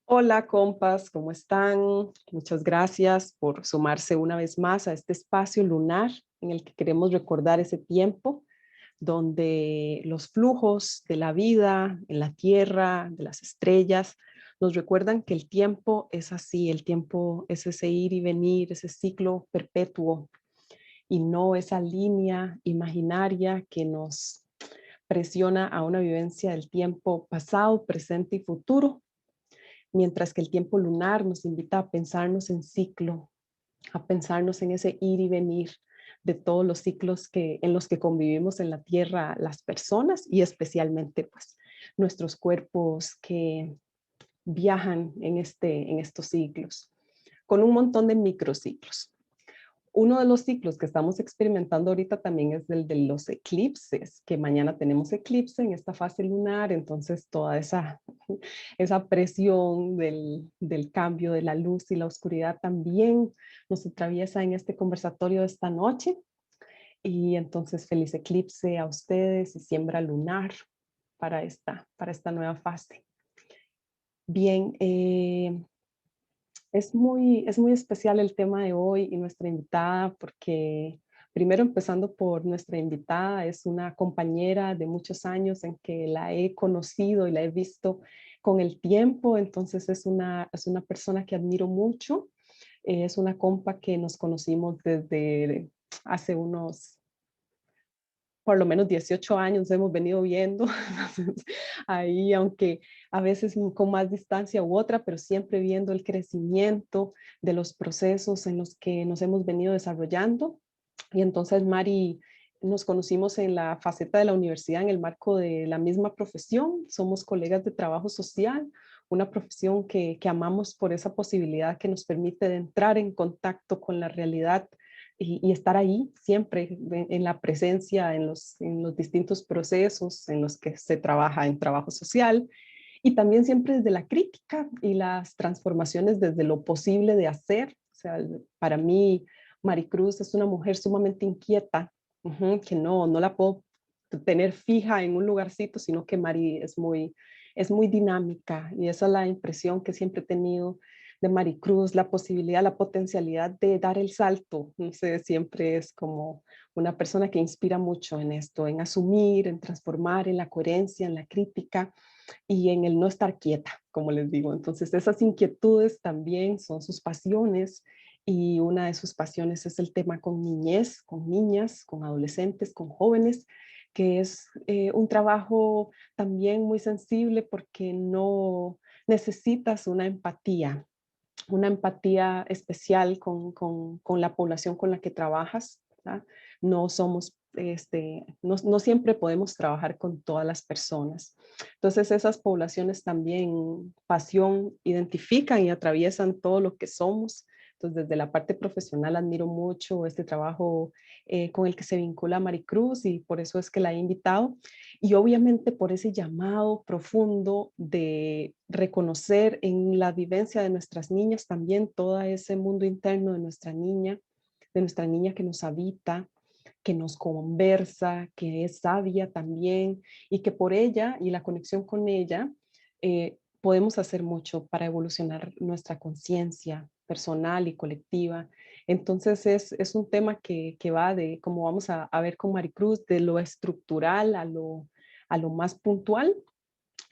Hola, compas, ¿cómo están? Muchas gracias por sumarse una vez más a este espacio lunar en el que queremos recordar ese tiempo donde los flujos de la vida en la Tierra, de las estrellas, nos recuerdan que el tiempo es así, el tiempo es ese ir y venir, ese ciclo perpetuo y no esa línea imaginaria que nos presiona a una vivencia del tiempo pasado, presente y futuro, mientras que el tiempo lunar nos invita a pensarnos en ciclo, a pensarnos en ese ir y venir de todos los ciclos en los que convivimos en la Tierra las personas y especialmente pues nuestros cuerpos que viajan en estos ciclos, con un montón de microciclos. Uno de los ciclos que estamos experimentando ahorita también es el de los eclipses, que mañana tenemos eclipse en esta fase lunar, entonces toda esa presión del cambio de la luz y la oscuridad también nos atraviesa en este conversatorio de esta noche. Y entonces feliz eclipse a ustedes y siembra lunar para esta nueva fase. Bien, es muy especial el tema de hoy y nuestra invitada porque primero empezando por nuestra invitada, es una compañera de muchos años en que la he conocido y la he visto con el tiempo, entonces es una persona que admiro mucho, es una compa que nos conocimos desde hace unos por lo menos 18 años hemos venido viendo, entonces, ahí aunque a veces con más distancia u otra, pero siempre viendo el crecimiento de los procesos en los que nos hemos venido desarrollando. Y entonces Mari, nos conocimos en la faceta de la universidad en el marco de la misma profesión, somos colegas de trabajo social, una profesión que amamos por esa posibilidad que nos permite de entrar en contacto con la realidad y estar ahí siempre en la presencia, en los distintos procesos en los que se trabaja en trabajo social y también siempre desde la crítica y las transformaciones desde lo posible de hacer. O sea, para mí, Maricruz es una mujer sumamente inquieta, que no la puedo tener fija en un lugarcito, sino que Mari es muy dinámica y esa es la impresión que siempre he tenido de Maricruz, la posibilidad, la potencialidad de dar el salto. No sé, siempre es como una persona que inspira mucho en esto, en asumir, en transformar, en la coherencia, en la crítica y en el no estar quieta, como les digo. Entonces, esas inquietudes también son sus pasiones y una de sus pasiones es el tema con niñez, con niñas, con adolescentes, con jóvenes, que es un trabajo también muy sensible porque no necesitas una empatía especial con la población con la que trabajas, ¿verdad? No somos, no siempre podemos trabajar con todas las personas. Entonces esas poblaciones también pasión identifican y atraviesan todo lo que somos. Entonces desde la parte profesional admiro mucho este trabajo con el que se vincula Maricruz y por eso es que la he invitado y obviamente por ese llamado profundo de reconocer en la vivencia de nuestras niñas también todo ese mundo interno de nuestra niña que nos habita, que nos conversa, que es sabia también y que por ella y la conexión con ella podemos hacer mucho para evolucionar nuestra conciencia personal y colectiva. Entonces es un tema que va de, como vamos a ver con Maricruz, de lo estructural a lo más puntual.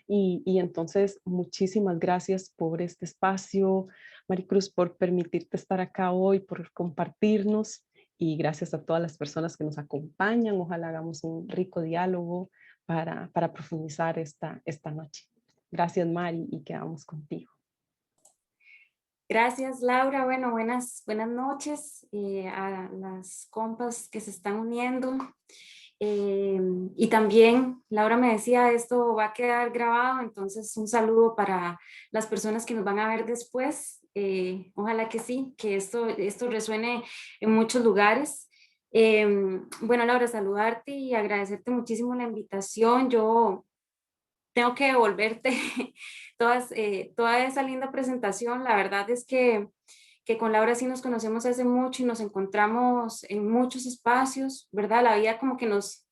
Y entonces, muchísimas gracias por este espacio, Maricruz, por permitirte estar acá hoy, por compartirnos y gracias a todas las personas que nos acompañan. Ojalá hagamos un rico diálogo para profundizar esta noche. Gracias, Mari, y quedamos contigo. Gracias, Laura. Bueno, buenas noches a las compas que se están uniendo. Eh, y también, Laura me decía, esto va a quedar grabado, entonces un saludo para las personas que nos van a ver después. Ojalá que sí, que esto resuene en muchos lugares. Eh, bueno, Laura, saludarte y agradecerte muchísimo la invitación. Yo tengo que devolverte toda esa linda presentación. La verdad es que con Laura sí nos conocemos hace mucho y nos encontramos en muchos espacios, ¿verdad? La vida como que nos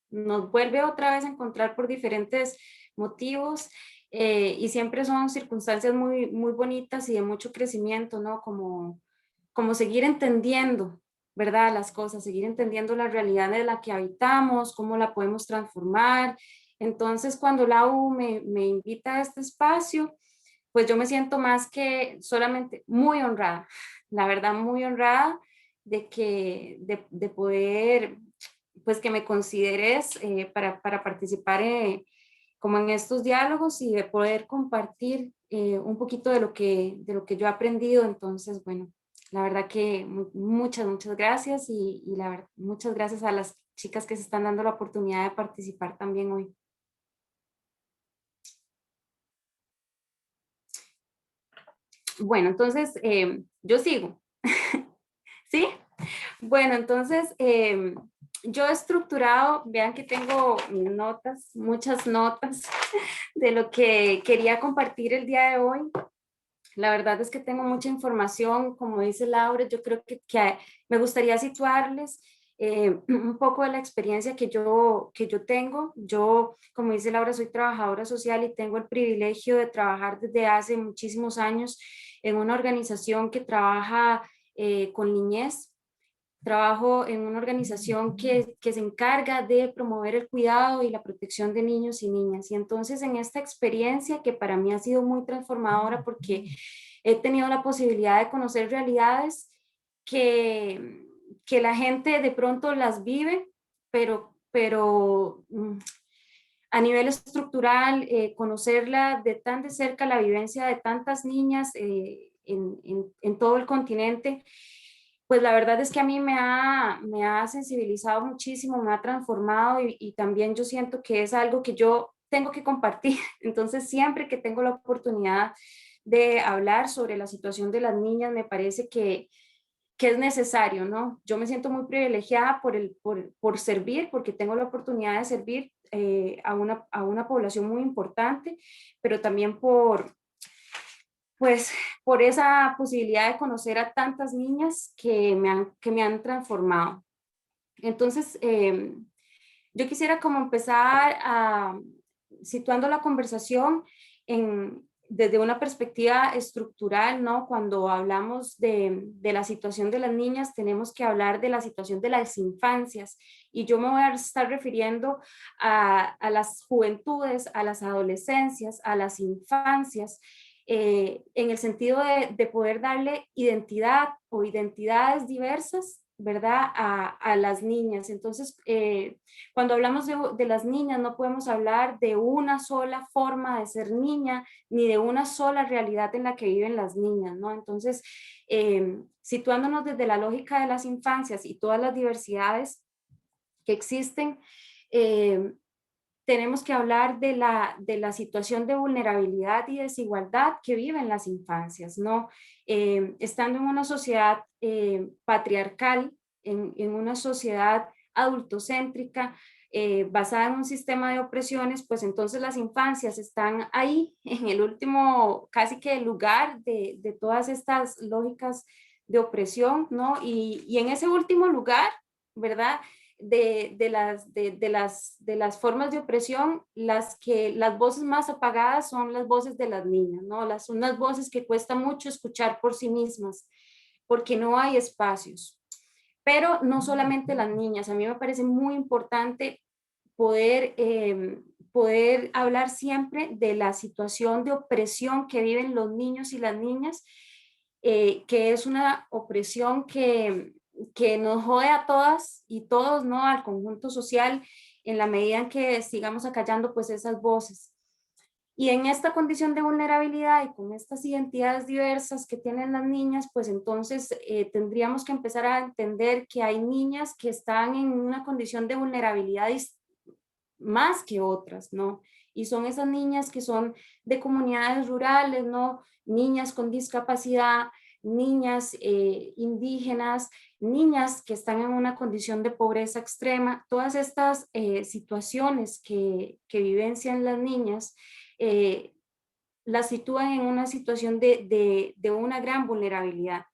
vuelve otra vez a encontrar por diferentes motivos y siempre son circunstancias muy, muy bonitas y de mucho crecimiento, ¿no? Como seguir entendiendo, ¿verdad? Las cosas, seguir entendiendo la realidad de la que habitamos, cómo la podemos transformar. Entonces, cuando Lau me invita a este espacio, pues yo me siento más que solamente muy honrada, la verdad muy honrada de poder, pues que me consideres para participar como en estos diálogos y de poder compartir un poquito de lo que yo he aprendido. Entonces, bueno, la verdad que muchas, muchas gracias y la verdad, muchas gracias a las chicas que se están dando la oportunidad de participar también hoy. Bueno, entonces yo sigo, ¿sí? Bueno, entonces yo he estructurado, vean que tengo notas, muchas notas de lo que quería compartir el día de hoy. La verdad es que tengo mucha información, como dice Laura, yo creo que me gustaría situarles un poco de la experiencia que yo tengo. Yo, como dice Laura, soy trabajadora social y tengo el privilegio de trabajar desde hace muchísimos años en una organización que trabaja con niñez. Trabajo en una organización que se encarga de promover el cuidado y la protección de niños y niñas. Y entonces en esta experiencia que para mí ha sido muy transformadora porque he tenido la posibilidad de conocer realidades que la gente de pronto las vive, pero a nivel estructural, conocerla de tan de cerca, la vivencia de tantas niñas en todo el continente, pues la verdad es que a mí me ha sensibilizado muchísimo, me ha transformado y también yo siento que es algo que yo tengo que compartir. Entonces, siempre que tengo la oportunidad de hablar sobre la situación de las niñas, me parece que es necesario, ¿no? Yo me siento muy privilegiada por servir, porque tengo la oportunidad de servir a una población muy importante, pero también pues por esa posibilidad de conocer a tantas niñas que me han transformado. Entonces, yo quisiera como empezar situando la conversación desde una perspectiva estructural, ¿no? Cuando hablamos de la situación de las niñas, tenemos que hablar de la situación de las infancias. Y yo me voy a estar refiriendo a las juventudes, a las adolescencias, a las infancias, en el sentido de poder darle identidad o identidades diversas, ¿verdad? A las niñas. Entonces, cuando hablamos de las niñas, no podemos hablar de una sola forma de ser niña, ni de una sola realidad en la que viven las niñas, ¿no? Entonces, situándonos desde la lógica de las infancias y todas las diversidades que existen, tenemos que hablar de la situación de vulnerabilidad y desigualdad que viven las infancias, ¿no? Estando en una sociedad patriarcal, en una sociedad adultocéntrica, basada en un sistema de opresiones, pues entonces las infancias están ahí, en el último casi que lugar de todas estas lógicas de opresión, ¿no? Y en ese último lugar, ¿verdad? De las formas de opresión, las voces más apagadas son las voces de las niñas, ¿no? Unas voces que cuesta mucho escuchar por sí mismas, porque no hay espacios. Pero no solamente las niñas, a mí me parece muy importante poder hablar siempre de la situación de opresión que viven los niños y las niñas, que es una opresión que nos jode a todas y todos, ¿no? Al conjunto social, en la medida en que sigamos acallando pues esas voces. Y en esta condición de vulnerabilidad y con estas identidades diversas que tienen las niñas, pues entonces tendríamos que empezar a entender que hay niñas que están en una condición de vulnerabilidad más que otras, ¿no? Y son esas niñas que son de comunidades rurales, ¿no? Niñas con discapacidad, niñas indígenas, niñas que están en una condición de pobreza extrema, todas estas situaciones que vivencian las niñas, las sitúan en una situación de una gran vulnerabilidad.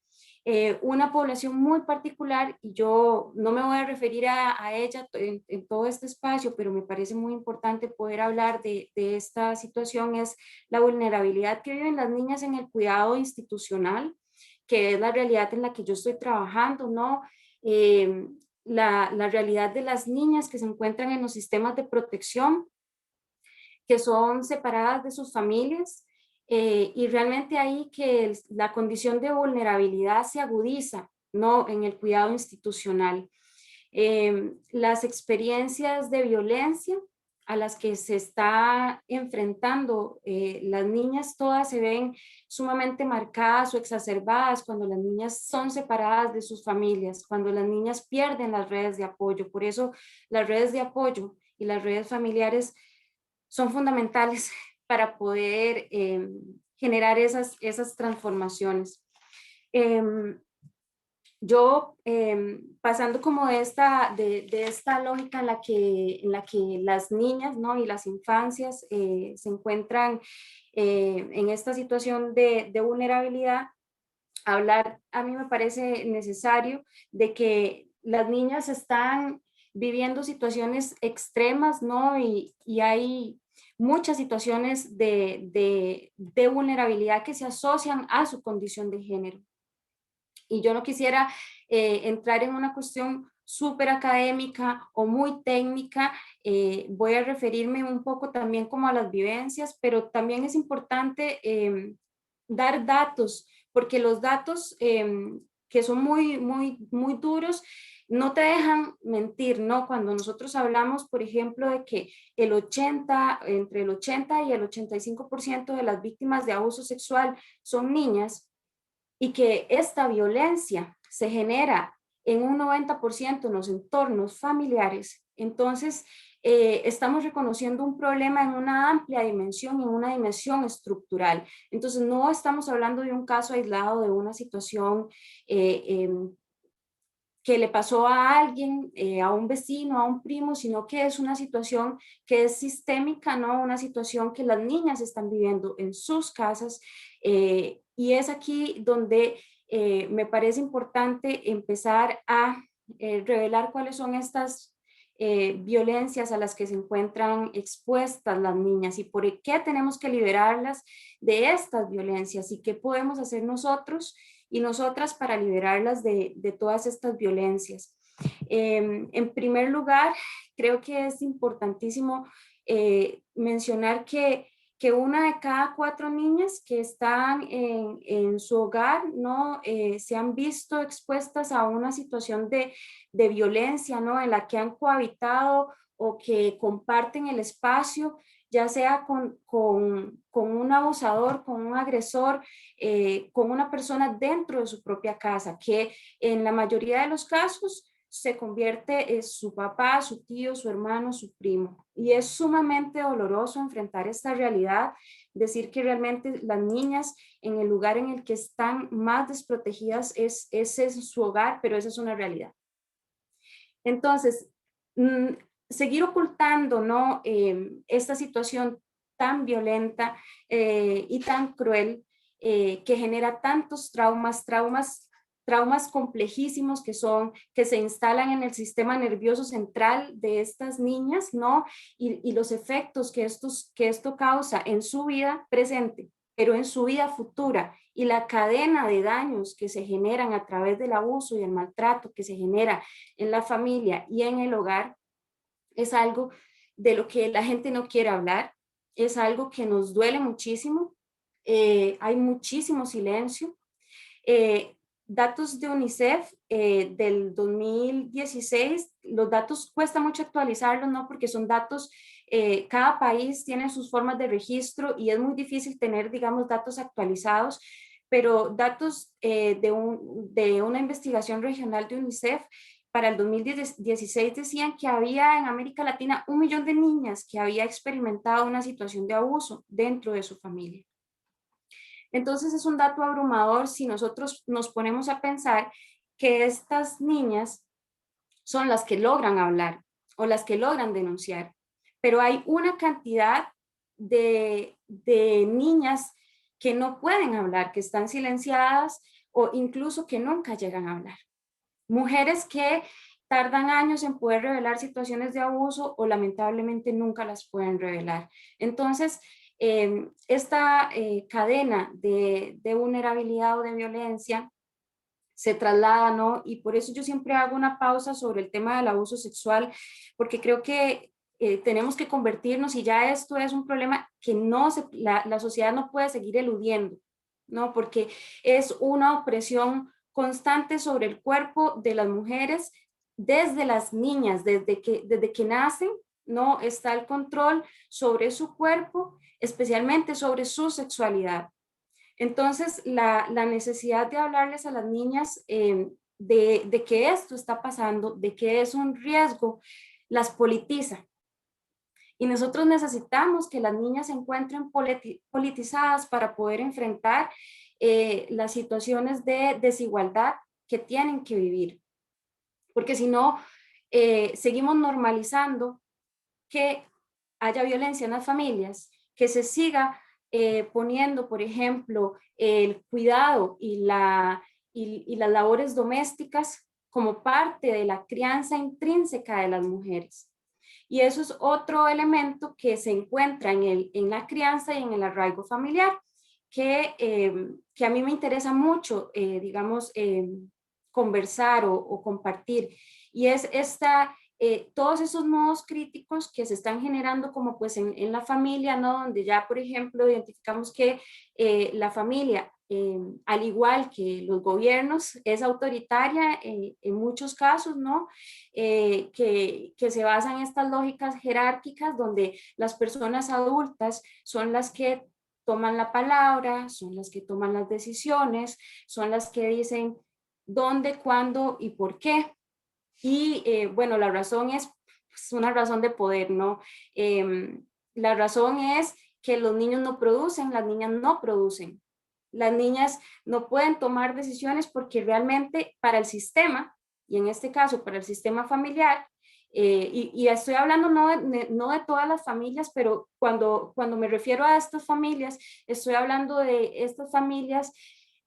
una población muy particular, y yo no me voy a referir a ella en todo este espacio, pero me parece muy importante poder hablar de esta situación, es la vulnerabilidad que viven las niñas en el cuidado institucional, que es la realidad en la que yo estoy trabajando, ¿no? Eh, la realidad de las niñas que se encuentran en los sistemas de protección, que son separadas de sus familias, y realmente ahí que la condición de vulnerabilidad se agudiza, ¿no? En el cuidado institucional. Las experiencias de violencia a las que se está enfrentando las niñas, todas se ven sumamente marcadas o exacerbadas cuando las niñas son separadas de sus familias, cuando las niñas pierden las redes de apoyo. Por eso las redes de apoyo y las redes familiares son fundamentales para poder generar esas transformaciones. Yo, pasando como de esta lógica en la que las niñas, ¿no? Y las infancias se encuentran en esta situación de vulnerabilidad, hablar a mí me parece necesario de que las niñas están viviendo situaciones extremas, ¿no? Y hay muchas situaciones de vulnerabilidad que se asocian a su condición de género. Y yo no quisiera entrar en una cuestión súper académica o muy técnica, voy a referirme un poco también como a las vivencias, pero también es importante dar datos, porque los datos que son muy duros no te dejan mentir, ¿no? Cuando nosotros hablamos, por ejemplo, de que entre el 80 y el 85% de las víctimas de abuso sexual son niñas, y que esta violencia se genera en un 90% en los entornos familiares, entonces estamos reconociendo un problema en una amplia dimensión, en una dimensión estructural. Entonces no estamos hablando de un caso aislado, de una situación que le pasó a alguien, a un vecino, a un primo, sino que es una situación que es sistémica, ¿no? Una situación que las niñas están viviendo en sus casas, y es aquí donde me parece importante empezar a revelar cuáles son estas violencias a las que se encuentran expuestas las niñas y por qué tenemos que liberarlas de estas violencias y qué podemos hacer nosotros y nosotras para liberarlas de todas estas violencias. En primer lugar, creo que es importantísimo mencionar que una de cada 4 niñas que están en su hogar, ¿no? Se han visto expuestas a una situación de violencia, ¿no? En la que han cohabitado o que comparten el espacio, ya sea con un abusador, con un agresor, con una persona dentro de su propia casa, que en la mayoría de los casos se convierte en su papá, su tío, su hermano, su primo. Y es sumamente doloroso enfrentar esta realidad, decir que realmente las niñas en el lugar en el que están más desprotegidas es su hogar, pero esa es una realidad. Entonces, seguir ocultando, ¿no? Esta situación tan violenta y tan cruel que genera tantos traumas complejísimos que se instalan en el sistema nervioso central de estas niñas, ¿no? Y los efectos que esto causa en su vida presente, pero en su vida futura, y la cadena de daños que se generan a través del abuso y el maltrato que se genera en la familia y en el hogar, es algo de lo que la gente no quiere hablar, es algo que nos duele muchísimo, hay muchísimo silencio. Datos de UNICEF del 2016, los datos cuesta mucho actualizarlos, ¿no? Porque son datos, cada país tiene sus formas de registro y es muy difícil tener, digamos, datos actualizados, pero datos de una investigación regional de UNICEF para el 2016 decían que había en América Latina 1 millón de niñas que había experimentado una situación de abuso dentro de su familia. Entonces es un dato abrumador si nosotros nos ponemos a pensar que estas niñas son las que logran hablar o las que logran denunciar, pero hay una cantidad de niñas que no pueden hablar, que están silenciadas o incluso que nunca llegan a hablar. Mujeres que tardan años en poder revelar situaciones de abuso o lamentablemente nunca las pueden revelar. Entonces, esta cadena de vulnerabilidad o de violencia se traslada, ¿no? Y por eso yo siempre hago una pausa sobre el tema del abuso sexual, porque creo que tenemos que convertirnos, y ya esto es un problema que la sociedad no puede seguir eludiendo, ¿no? Porque es una opresión constante sobre el cuerpo de las mujeres desde las niñas, desde que nacen, ¿no? Está el control sobre su cuerpo, especialmente sobre su sexualidad. Entonces, la necesidad de hablarles a las niñas de que esto está pasando, de que es un riesgo, las politiza. Y nosotros necesitamos que las niñas se encuentren politizadas para poder enfrentar las situaciones de desigualdad que tienen que vivir. Porque si no, seguimos normalizando que haya violencia en las familias, que se siga poniendo, por ejemplo, el cuidado y las labores domésticas como parte de la crianza intrínseca de las mujeres. Y eso es otro elemento que se encuentra en la crianza y en el arraigo familiar, que a mí me interesa mucho, digamos, conversar o compartir. Y es todos esos modos críticos que se están generando como pues en la familia, ¿no? Donde ya, por ejemplo, identificamos que la familia, al igual que los gobiernos, es autoritaria en muchos casos, ¿no? Que se basan en estas lógicas jerárquicas donde las personas adultas son las que toman la palabra, son las que toman las decisiones, son las que dicen dónde, cuándo y por qué. Y bueno, la razón es pues, una razón de poder, ¿no? La razón es que los niños no producen, las niñas no producen. Las niñas no pueden tomar decisiones porque realmente para el sistema, y en este caso para el sistema familiar, y estoy hablando no de todas las familias, pero cuando me refiero a estas familias, estoy hablando de estas familias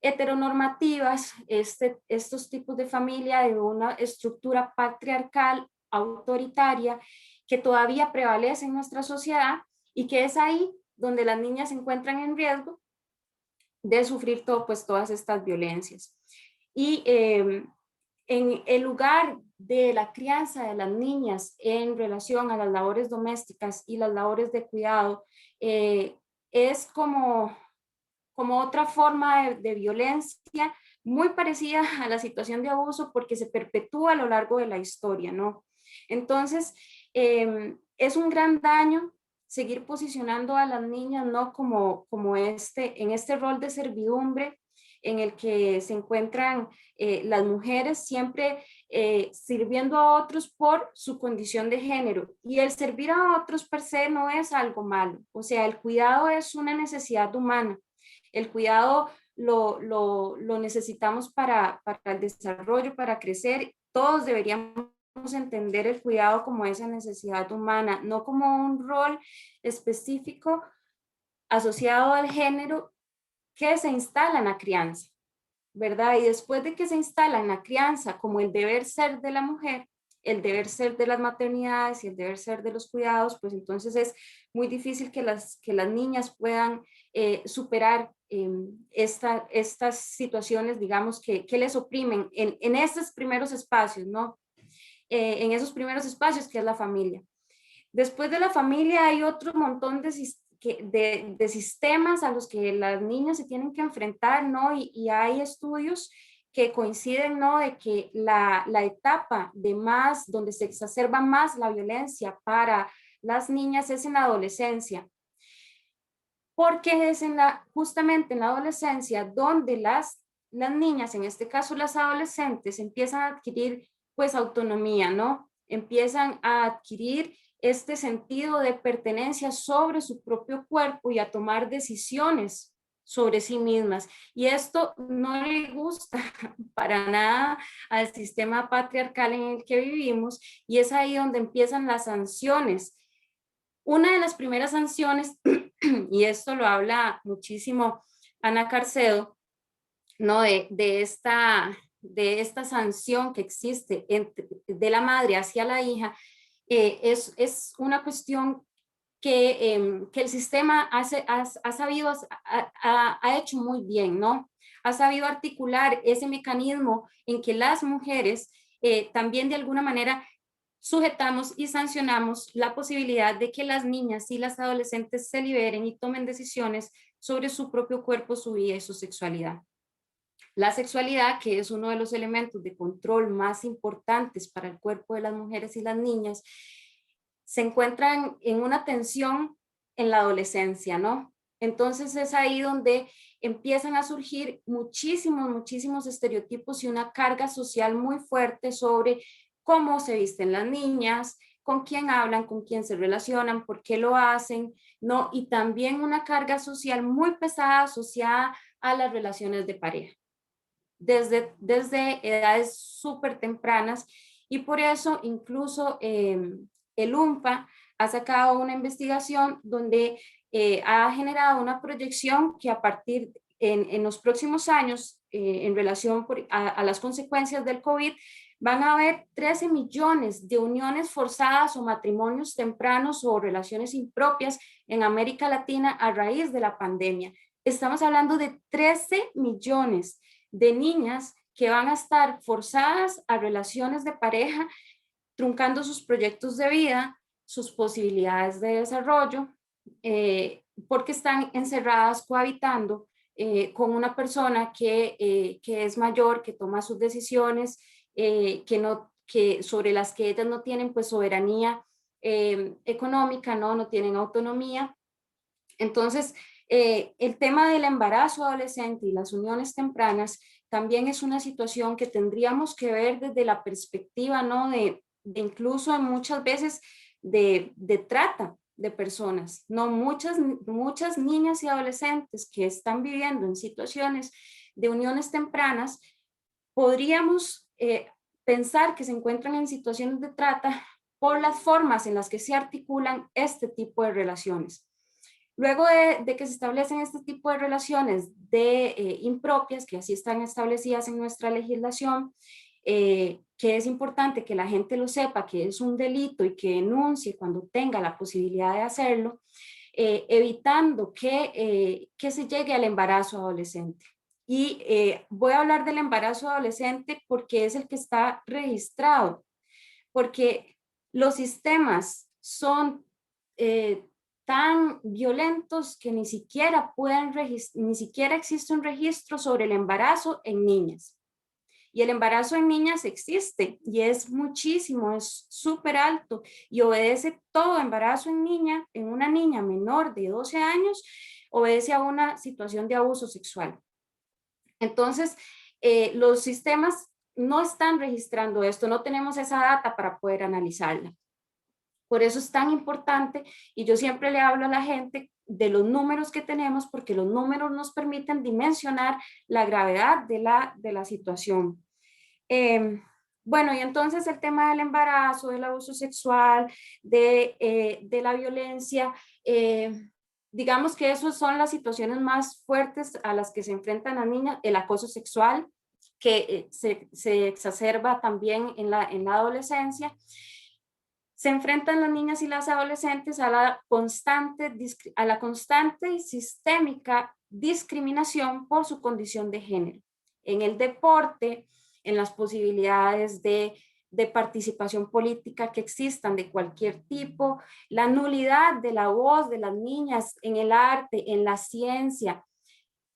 heteronormativas, estos tipos de familia de una estructura patriarcal, autoritaria, que todavía prevalece en nuestra sociedad y que es ahí donde las niñas se encuentran en riesgo de sufrir pues, todas estas violencias. Y en el lugar de la crianza de las niñas en relación a las labores domésticas y las labores de cuidado, es como otra forma de violencia muy parecida a la situación de abuso porque se perpetúa a lo largo de la historia, ¿no? Entonces, es un gran daño seguir posicionando a las niñas, ¿no? En este rol de servidumbre en el que se encuentran las mujeres siempre sirviendo a otros por su condición de género. Y el servir a otros per se no es algo malo, o sea, el cuidado es una necesidad humana. El cuidado lo necesitamos para el desarrollo, para crecer. Todos deberíamos entender el cuidado como esa necesidad humana, no como un rol específico asociado al género que se instala en la crianza, ¿verdad? Y después de que se instala en la crianza como el deber ser de la mujer, el deber ser de las maternidades y el deber ser de los cuidados, pues entonces es muy difícil que las niñas puedan superar estas situaciones, digamos, que les oprimen en estos primeros espacios, ¿no? En esos primeros espacios que es la familia. Después de la familia hay otro montón de sistemas a los que las niñas se tienen que enfrentar, ¿no? Y hay estudios que coinciden, ¿no? De que la etapa donde se exacerba más la violencia para las niñas es en la adolescencia. Porque es justamente en la adolescencia donde las niñas, en este caso las adolescentes, empiezan a adquirir pues autonomía, ¿no? Empiezan a adquirir este sentido de pertenencia sobre su propio cuerpo y a tomar decisiones sobre sí mismas. Y esto no le gusta para nada al sistema patriarcal en el que vivimos y es ahí donde empiezan las sanciones. Una de las primeras sanciones, y esto lo habla muchísimo Ana Carcedo, ¿no? de esta sanción que existe de la madre hacia la hija, es una cuestión que el sistema ha sabido, ha hecho muy bien, ¿no? Ha sabido articular ese mecanismo en que las mujeres también de alguna manera sujetamos y sancionamos la posibilidad de que las niñas y las adolescentes se liberen y tomen decisiones sobre su propio cuerpo, su vida y su sexualidad. La sexualidad, que es uno de los elementos de control más importantes para el cuerpo de las mujeres y las niñas, se encuentran en una tensión en la adolescencia, ¿no? Entonces es ahí donde empiezan a surgir muchísimos estereotipos y una carga social muy fuerte sobre cómo se visten las niñas, con quién hablan, con quién se relacionan, por qué lo hacen, ¿no? Y también una carga social muy pesada asociada a las relaciones de pareja, desde edades súper tempranas, y por eso incluso el UNFA ha sacado una investigación donde ha generado una proyección que a partir en los próximos años, en relación a las consecuencias del COVID, van a haber 13 millones de uniones forzadas o matrimonios tempranos o relaciones impropias en América Latina a raíz de la pandemia. Estamos hablando de 13 millones de niñas que van a estar forzadas a relaciones de pareja, truncando sus proyectos de vida, sus posibilidades de desarrollo, porque están encerradas cohabitando con una persona que es mayor, que toma sus decisiones, sobre las que ellas no tienen pues soberanía económica, no tienen autonomía. Entonces, el tema del embarazo adolescente y las uniones tempranas también es una situación que tendríamos que ver desde la perspectiva, ¿no? de incluso muchas veces de trata de personas, ¿no? Muchas niñas y adolescentes que están viviendo en situaciones de uniones tempranas, podríamos pensar que se encuentran en situaciones de trata por las formas en las que se articulan este tipo de relaciones. Luego de que se establecen este tipo de relaciones impropias, que así están establecidas en nuestra legislación, que es importante que la gente lo sepa, que es un delito y que denuncie cuando tenga la posibilidad de hacerlo, evitando que se llegue al embarazo adolescente. Y voy a hablar del embarazo adolescente porque es el que está registrado, porque los sistemas son tan violentos que ni siquiera existe un registro sobre el embarazo en niñas. Y el embarazo en niñas existe y es muchísimo, es súper alto y obedece todo embarazo en una niña menor de 12 años, obedece a una situación de abuso sexual. Entonces, los sistemas no están registrando esto, no tenemos esa data para poder analizarla. Por eso es tan importante, y yo siempre le hablo a la gente de los números que tenemos, porque los números nos permiten dimensionar la gravedad de la situación. Bueno, y entonces el tema del embarazo, del abuso sexual, de la violencia, digamos que esas son las situaciones más fuertes a las que se enfrentan las niñas. El acoso sexual, que se exacerba también en la adolescencia. Se enfrentan las niñas y las adolescentes a la constante y sistémica discriminación por su condición de género. En el deporte, en las posibilidades de participación política que existan de cualquier tipo, la nulidad de la voz de las niñas en el arte, en la ciencia,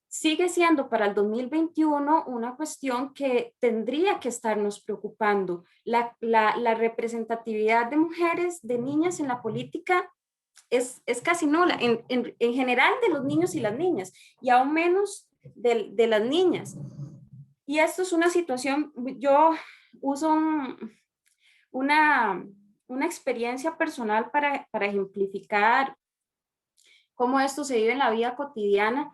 sigue siendo para el 2021 una cuestión que tendría que estarnos preocupando. La representatividad de mujeres, de niñas en la política es casi nula, en general de los niños y las niñas, y aún menos de las niñas. Y esto es una situación, yo uso una experiencia personal para ejemplificar cómo esto se vive en la vida cotidiana.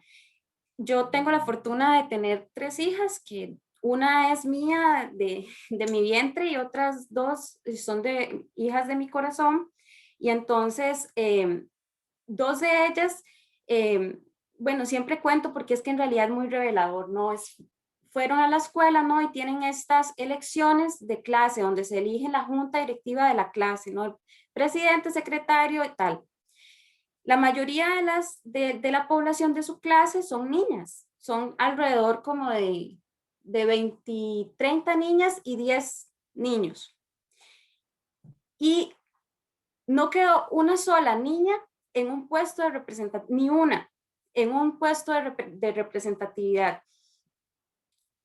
Yo tengo la fortuna de tener 3 hijas, que una es mía de mi vientre y otras 2 son hijas de mi corazón. Y entonces, 2 de ellas, bueno, siempre cuento porque es que en realidad es muy revelador, ¿no? fueron a la escuela, ¿no? Y tienen estas elecciones de clase donde se elige la junta directiva de la clase, ¿no? El presidente, secretario y tal. La mayoría de la población de su clase son niñas, son alrededor como de 20, 30 niñas y 10 niños. Y no quedó una sola niña en un puesto de representatividad, ni una en un puesto de representatividad.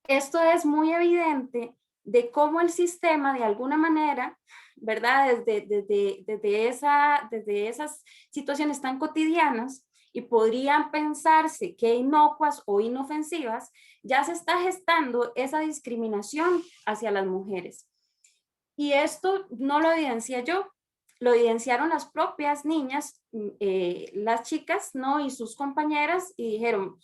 Esto es muy evidente de cómo el sistema, de alguna manera, ¿verdad? Desde esas situaciones tan cotidianas, y podrían pensarse que inocuas o inofensivas, ya se está gestando esa discriminación hacia las mujeres. Y esto no lo evidencia yo, lo evidenciaron las propias niñas, las chicas, ¿no? Y sus compañeras, y dijeron,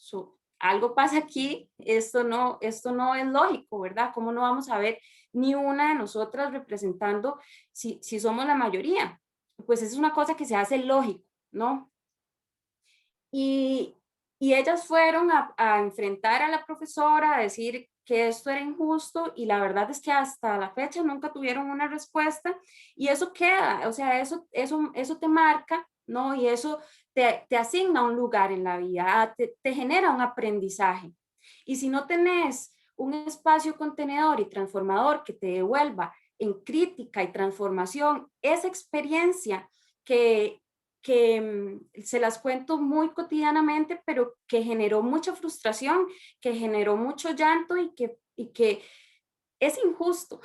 algo pasa aquí, esto no es lógico, ¿verdad? ¿Cómo no vamos a ver ni una de nosotras representando si somos la mayoría? Pues es una cosa que se hace lógico, ¿no? Y ellas fueron a enfrentar a la profesora, a decir que esto era injusto, y la verdad es que hasta la fecha nunca tuvieron una respuesta, y eso queda, o sea, eso te marca, ¿no? Y eso te asigna un lugar en la vida, te genera un aprendizaje. Y si no tenés un espacio contenedor y transformador que te devuelva en crítica y transformación esa experiencia que se las cuento muy cotidianamente, pero que generó mucha frustración, que generó mucho llanto, y que es injusto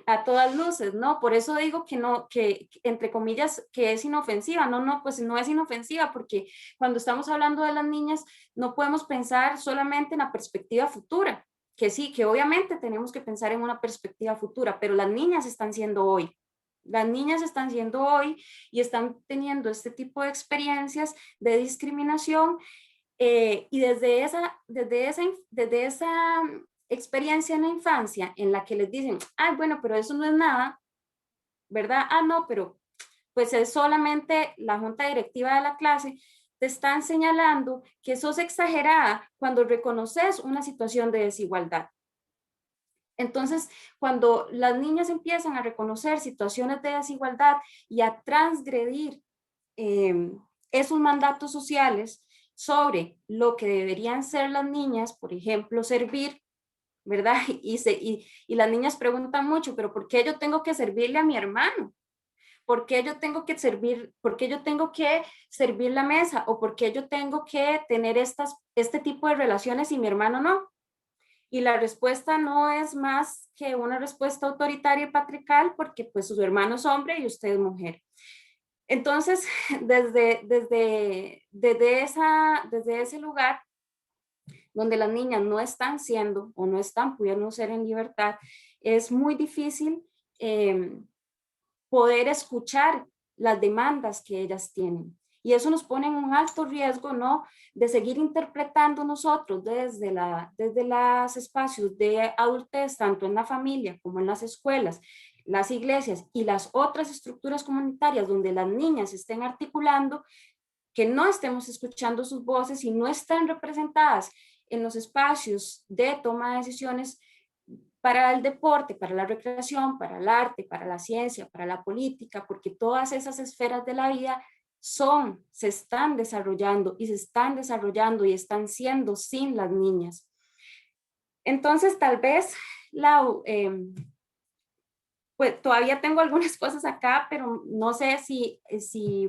a todas luces, ¿no? Por eso digo que no, que entre comillas, que es inofensiva. No, pues no es inofensiva, porque cuando estamos hablando de las niñas, no podemos pensar solamente en la perspectiva futura, que sí, que obviamente tenemos que pensar en una perspectiva futura, pero las niñas están siendo hoy. Las niñas están siendo hoy y están teniendo este tipo de experiencias de discriminación, y desde esa experiencia en la infancia en la que les dicen, ay, bueno, pero eso no es nada, ¿verdad? Ah, no, pero pues es solamente la junta directiva de la clase, te están señalando que sos exagerada cuando reconoces una situación de desigualdad. Entonces, cuando las niñas empiezan a reconocer situaciones de desigualdad y a transgredir esos mandatos sociales sobre lo que deberían ser las niñas, por ejemplo, servir, ¿verdad? Y las niñas preguntan mucho, pero ¿por qué yo tengo que servirle a mi hermano? ¿Por qué yo tengo que servir la mesa? ¿O por qué yo tengo que tener este tipo de relaciones y mi hermano no? Y la respuesta no es más que una respuesta autoritaria y patriarcal, porque pues su hermano es hombre y usted es mujer. Entonces, desde ese lugar donde las niñas no están siendo o no están pudiendo ser en libertad, es muy difícil poder escuchar las demandas que ellas tienen. Y eso nos pone en un alto riesgo, ¿no? De seguir interpretando nosotros desde los espacios de adultez, tanto en la familia como en las escuelas, las iglesias y las otras estructuras comunitarias donde las niñas estén articulando, que no estemos escuchando sus voces y no están representadas en los espacios de toma de decisiones para el deporte, para la recreación, para el arte, para la ciencia, para la política, porque todas esas esferas de la vida se están desarrollando y están siendo sin las niñas. Entonces, tal vez, Lau, pues todavía tengo algunas cosas acá, pero no sé si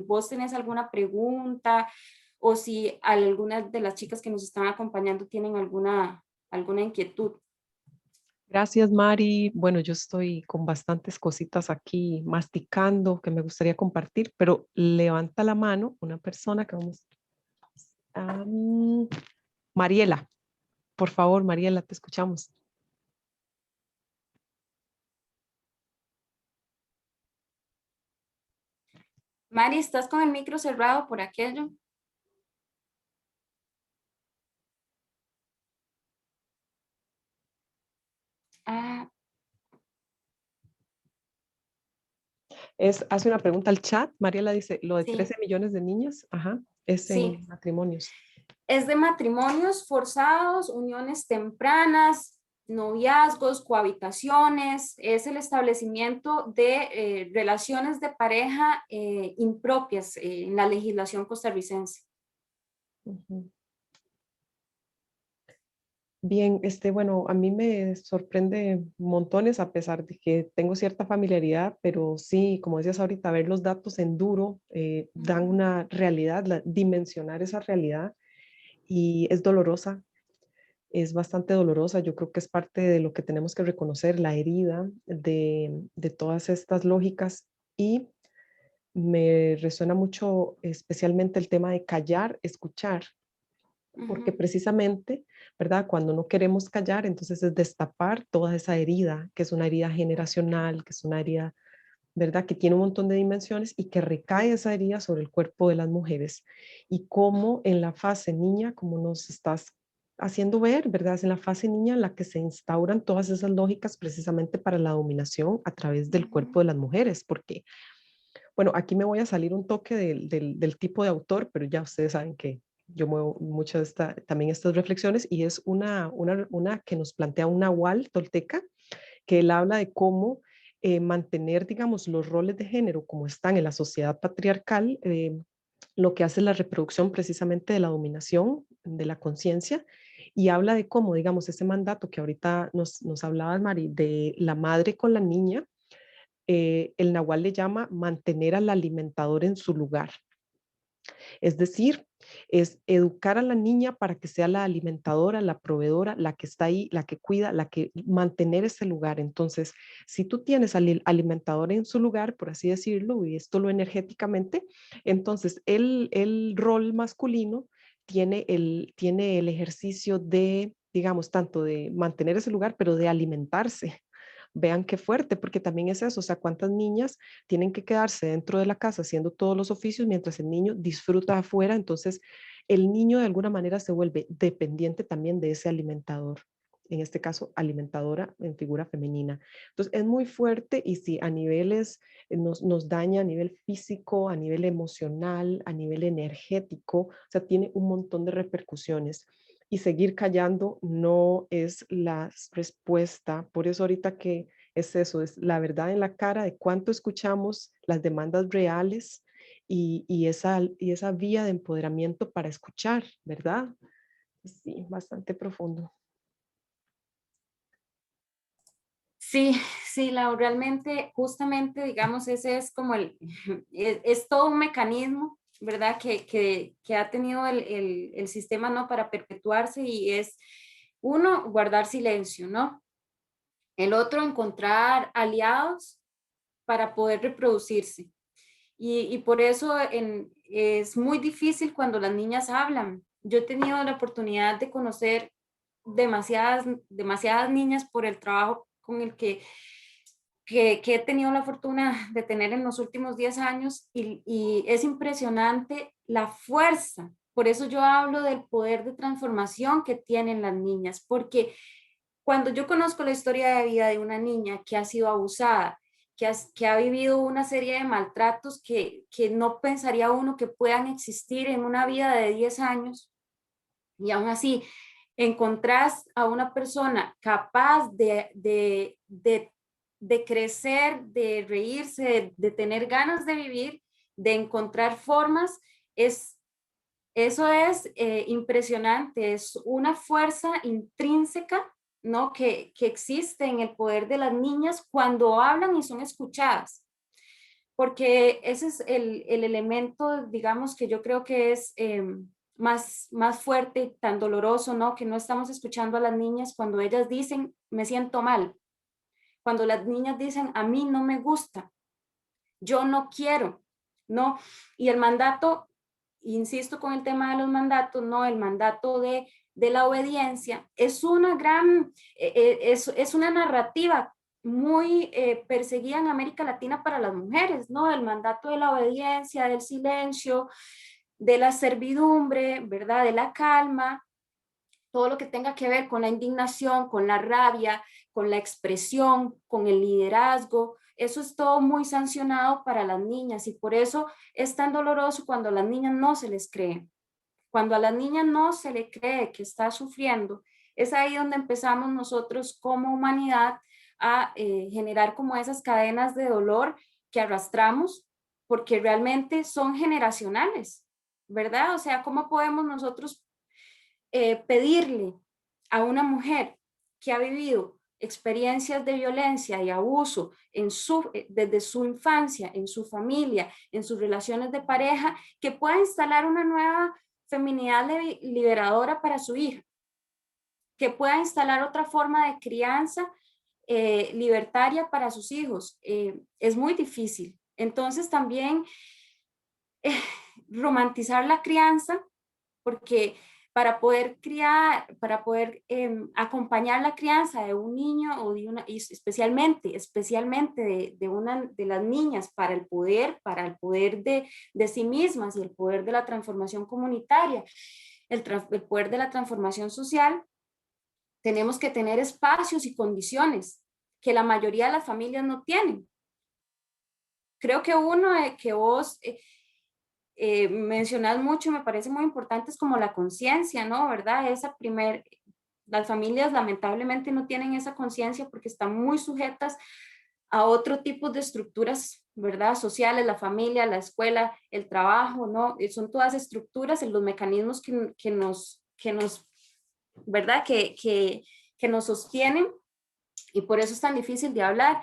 vos tenés alguna pregunta, o si algunas de las chicas que nos están acompañando tienen alguna inquietud. Gracias, Mari. Bueno, yo estoy con bastantes cositas aquí masticando que me gustaría compartir, pero levanta la mano una persona que vamos. Mariela, por favor, Mariela, te escuchamos. Mari, ¿estás con el micro cerrado por aquello? Ah, Hace una pregunta al chat. Mariela dice, lo de sí, 13 millones de niñas, ajá, es sí. en matrimonios. Es de matrimonios forzados, uniones tempranas, noviazgos, cohabitaciones, es el establecimiento de relaciones de pareja impropias en la legislación costarricense. Ujú. Bien, bueno, a mí me sorprende montones a pesar de que tengo cierta familiaridad, pero sí, como decías ahorita, ver los datos en duro dan una realidad, dimensionar esa realidad y es dolorosa, es bastante dolorosa. Yo creo que es parte de lo que tenemos que reconocer, la herida de todas estas lógicas y me resuena mucho especialmente el tema de callar, escuchar porque precisamente, ¿verdad? Cuando no queremos callar, entonces es destapar toda esa herida, que es una herida generacional, que es una herida, ¿verdad? Que tiene un montón de dimensiones y que recae esa herida sobre el cuerpo de las mujeres. Y cómo en la fase niña, como nos estás haciendo ver, ¿verdad? Es en la fase niña en la que se instauran todas esas lógicas precisamente para la dominación a través del cuerpo de las mujeres, porque, bueno, aquí me voy a salir un toque del tipo de autor, pero ya ustedes saben que yo muevo mucho también estas reflexiones y es una que nos plantea un Nahual tolteca, que él habla de cómo mantener, digamos, los roles de género como están en la sociedad patriarcal, lo que hace es la reproducción precisamente de la dominación de la conciencia y habla de cómo, digamos, ese mandato que ahorita nos hablaba Mari, de la madre con la niña, el Nahual le llama mantener al alimentador en su lugar. Es decir, es educar a la niña para que sea la alimentadora, la proveedora, la que está ahí, la que cuida, la que mantener ese lugar. Entonces, si tú tienes al alimentador en su lugar, por así decirlo, y esto lo energéticamente, entonces el rol masculino tiene el ejercicio de, digamos, tanto de mantener ese lugar, pero de alimentarse. Vean qué fuerte, porque también es eso, o sea, cuántas niñas tienen que quedarse dentro de la casa haciendo todos los oficios mientras el niño disfruta afuera, entonces el niño de alguna manera se vuelve dependiente también de ese alimentador, en este caso alimentadora en figura femenina. Entonces es muy fuerte y sí, a niveles nos daña a nivel físico, a nivel emocional, a nivel energético, o sea, tiene un montón de repercusiones y seguir callando no es la respuesta. Por eso ahorita que es eso, es la verdad en la cara de cuánto escuchamos las demandas reales y esa vía de empoderamiento para escuchar, ¿verdad? Sí, bastante profundo. Sí, sí, Lau, realmente, justamente, digamos, ese es como es todo un mecanismo, ¿verdad? Que ha tenido el sistema, ¿no? Para perpetuarse y es, uno, guardar silencio, ¿no? El otro, encontrar aliados para poder reproducirse. Y por eso es muy difícil cuando las niñas hablan. Yo he tenido la oportunidad de conocer demasiadas niñas por el trabajo con el que he tenido la fortuna de tener en los últimos 10 años y es impresionante la fuerza. Por eso yo hablo del poder de transformación que tienen las niñas, porque cuando yo conozco la historia de vida de una niña que ha sido abusada, que ha vivido una serie de maltratos que no pensaría uno que puedan existir en una vida de 10 años, y aún así encontrás a una persona capaz de crecer, de reírse, de tener ganas de vivir, de encontrar formas, eso es impresionante, es una fuerza intrínseca, ¿no? Que existe en el poder de las niñas cuando hablan y son escuchadas, porque ese es el elemento, digamos, que yo creo que es más fuerte y tan doloroso, ¿no? Que no estamos escuchando a las niñas cuando ellas dicen, me siento mal, cuando las niñas dicen, a mí no me gusta, yo no quiero, ¿no? Y el mandato, insisto con el tema de los mandatos, ¿no? El mandato de la obediencia es una es una narrativa muy perseguida en América Latina para las mujeres, ¿no? El mandato de la obediencia, del silencio, de la servidumbre, ¿verdad? De la calma, todo lo que tenga que ver con la indignación, con la rabia, con la expresión, con el liderazgo, eso es todo muy sancionado para las niñas y por eso es tan doloroso cuando a las niñas no se les cree, Cuando a las niñas no se le cree que está sufriendo, es ahí donde empezamos nosotros como humanidad a generar como esas cadenas de dolor que arrastramos, porque realmente son generacionales, ¿verdad? O sea, ¿cómo podemos nosotros pedirle a una mujer que ha vivido experiencias de violencia y abuso desde su infancia, en su familia, en sus relaciones de pareja, que pueda instalar una nueva feminidad liberadora para su hija, que pueda instalar otra forma de crianza libertaria para sus hijos? Es muy difícil. Entonces también eh, romantizar la crianza, porque para poder criar, para poder acompañar la crianza de un niño o de una, y especialmente de una de las niñas para el poder de sí mismas y el poder de la transformación comunitaria, el poder de la transformación social, tenemos que tener espacios y condiciones que la mayoría de las familias no tienen. Creo que uno que vos mencionas mucho, me parece muy importante, es como la conciencia, ¿no? ¿Verdad? Las familias lamentablemente no tienen esa conciencia porque están muy sujetas a otro tipo de estructuras, ¿verdad? Sociales, la familia, la escuela, el trabajo, ¿no? Son todas estructuras en los mecanismos que nos, ¿verdad? Que nos sostienen, y por eso es tan difícil de hablar.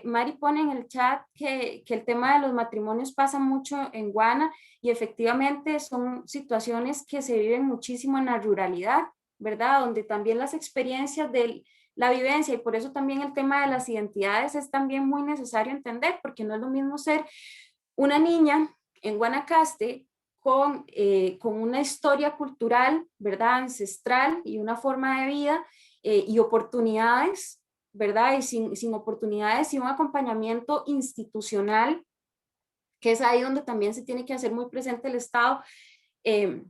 Mari pone en el chat que el tema de los matrimonios pasa mucho en Guana, y efectivamente son situaciones que se viven muchísimo en la ruralidad, ¿verdad? Donde también las experiencias de la vivencia, y por eso también el tema de las identidades es también muy necesario entender, porque no es lo mismo ser una niña en Guanacaste con una historia cultural, ¿verdad? Ancestral y una forma de vida y oportunidades, ¿verdad? Y sin oportunidades y un acompañamiento institucional, que es ahí donde también se tiene que hacer muy presente el Estado, eh,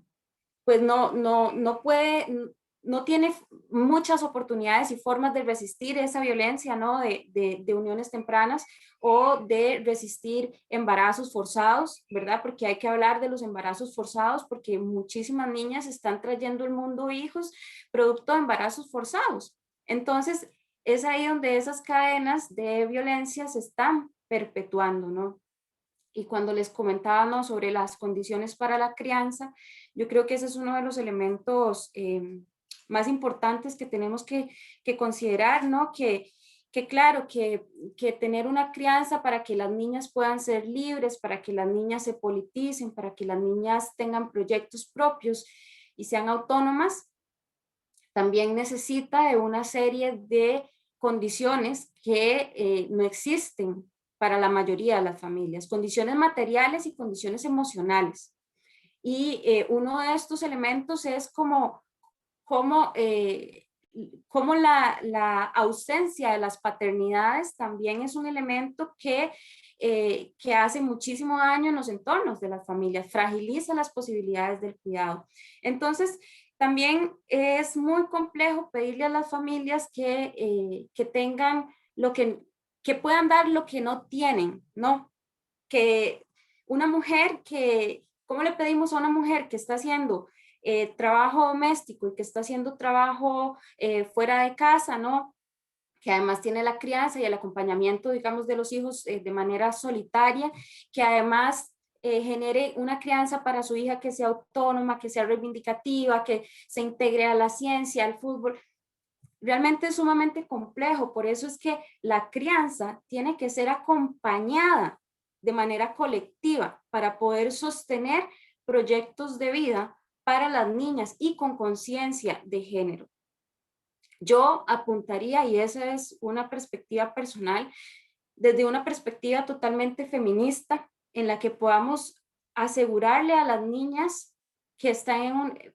pues no puede, no tiene muchas oportunidades y formas de resistir esa violencia, ¿no? De uniones tempranas o de resistir embarazos forzados, ¿verdad? Porque hay que hablar de los embarazos forzados, porque muchísimas niñas están trayendo al mundo hijos producto de embarazos forzados. Entonces, es ahí donde esas cadenas de violencia se están perpetuando, ¿no? Y cuando les comentaba, ¿no?, sobre las condiciones para la crianza, yo creo que ese es uno de los elementos más importantes que tenemos que considerar, ¿no? Que claro, que tener una crianza para que las niñas puedan ser libres, para que las niñas se politicen, para que las niñas tengan proyectos propios y sean autónomas, también necesita de una serie de condiciones que no existen para la mayoría de las familias, condiciones materiales y condiciones emocionales. Y uno de estos elementos es como la ausencia de las paternidades también es un elemento que hace muchísimo daño en los entornos de las familias, fragiliza las posibilidades del cuidado. Entonces, también es muy complejo pedirle a las familias que tengan que puedan dar lo que no tienen, ¿no? Que una mujer ¿cómo le pedimos a una mujer que está haciendo trabajo doméstico y que está haciendo trabajo fuera de casa, ¿no? Que además tiene la crianza y el acompañamiento, digamos, de los hijos de manera solitaria, que además genere una crianza para su hija que sea autónoma, que sea reivindicativa, que se integre a la ciencia, al fútbol? Realmente es sumamente complejo, por eso es que la crianza tiene que ser acompañada de manera colectiva para poder sostener proyectos de vida para las niñas y con conciencia de género. Yo apuntaría, y esa es una perspectiva personal, desde una perspectiva totalmente feminista, en la que podamos asegurarle a las niñas que están en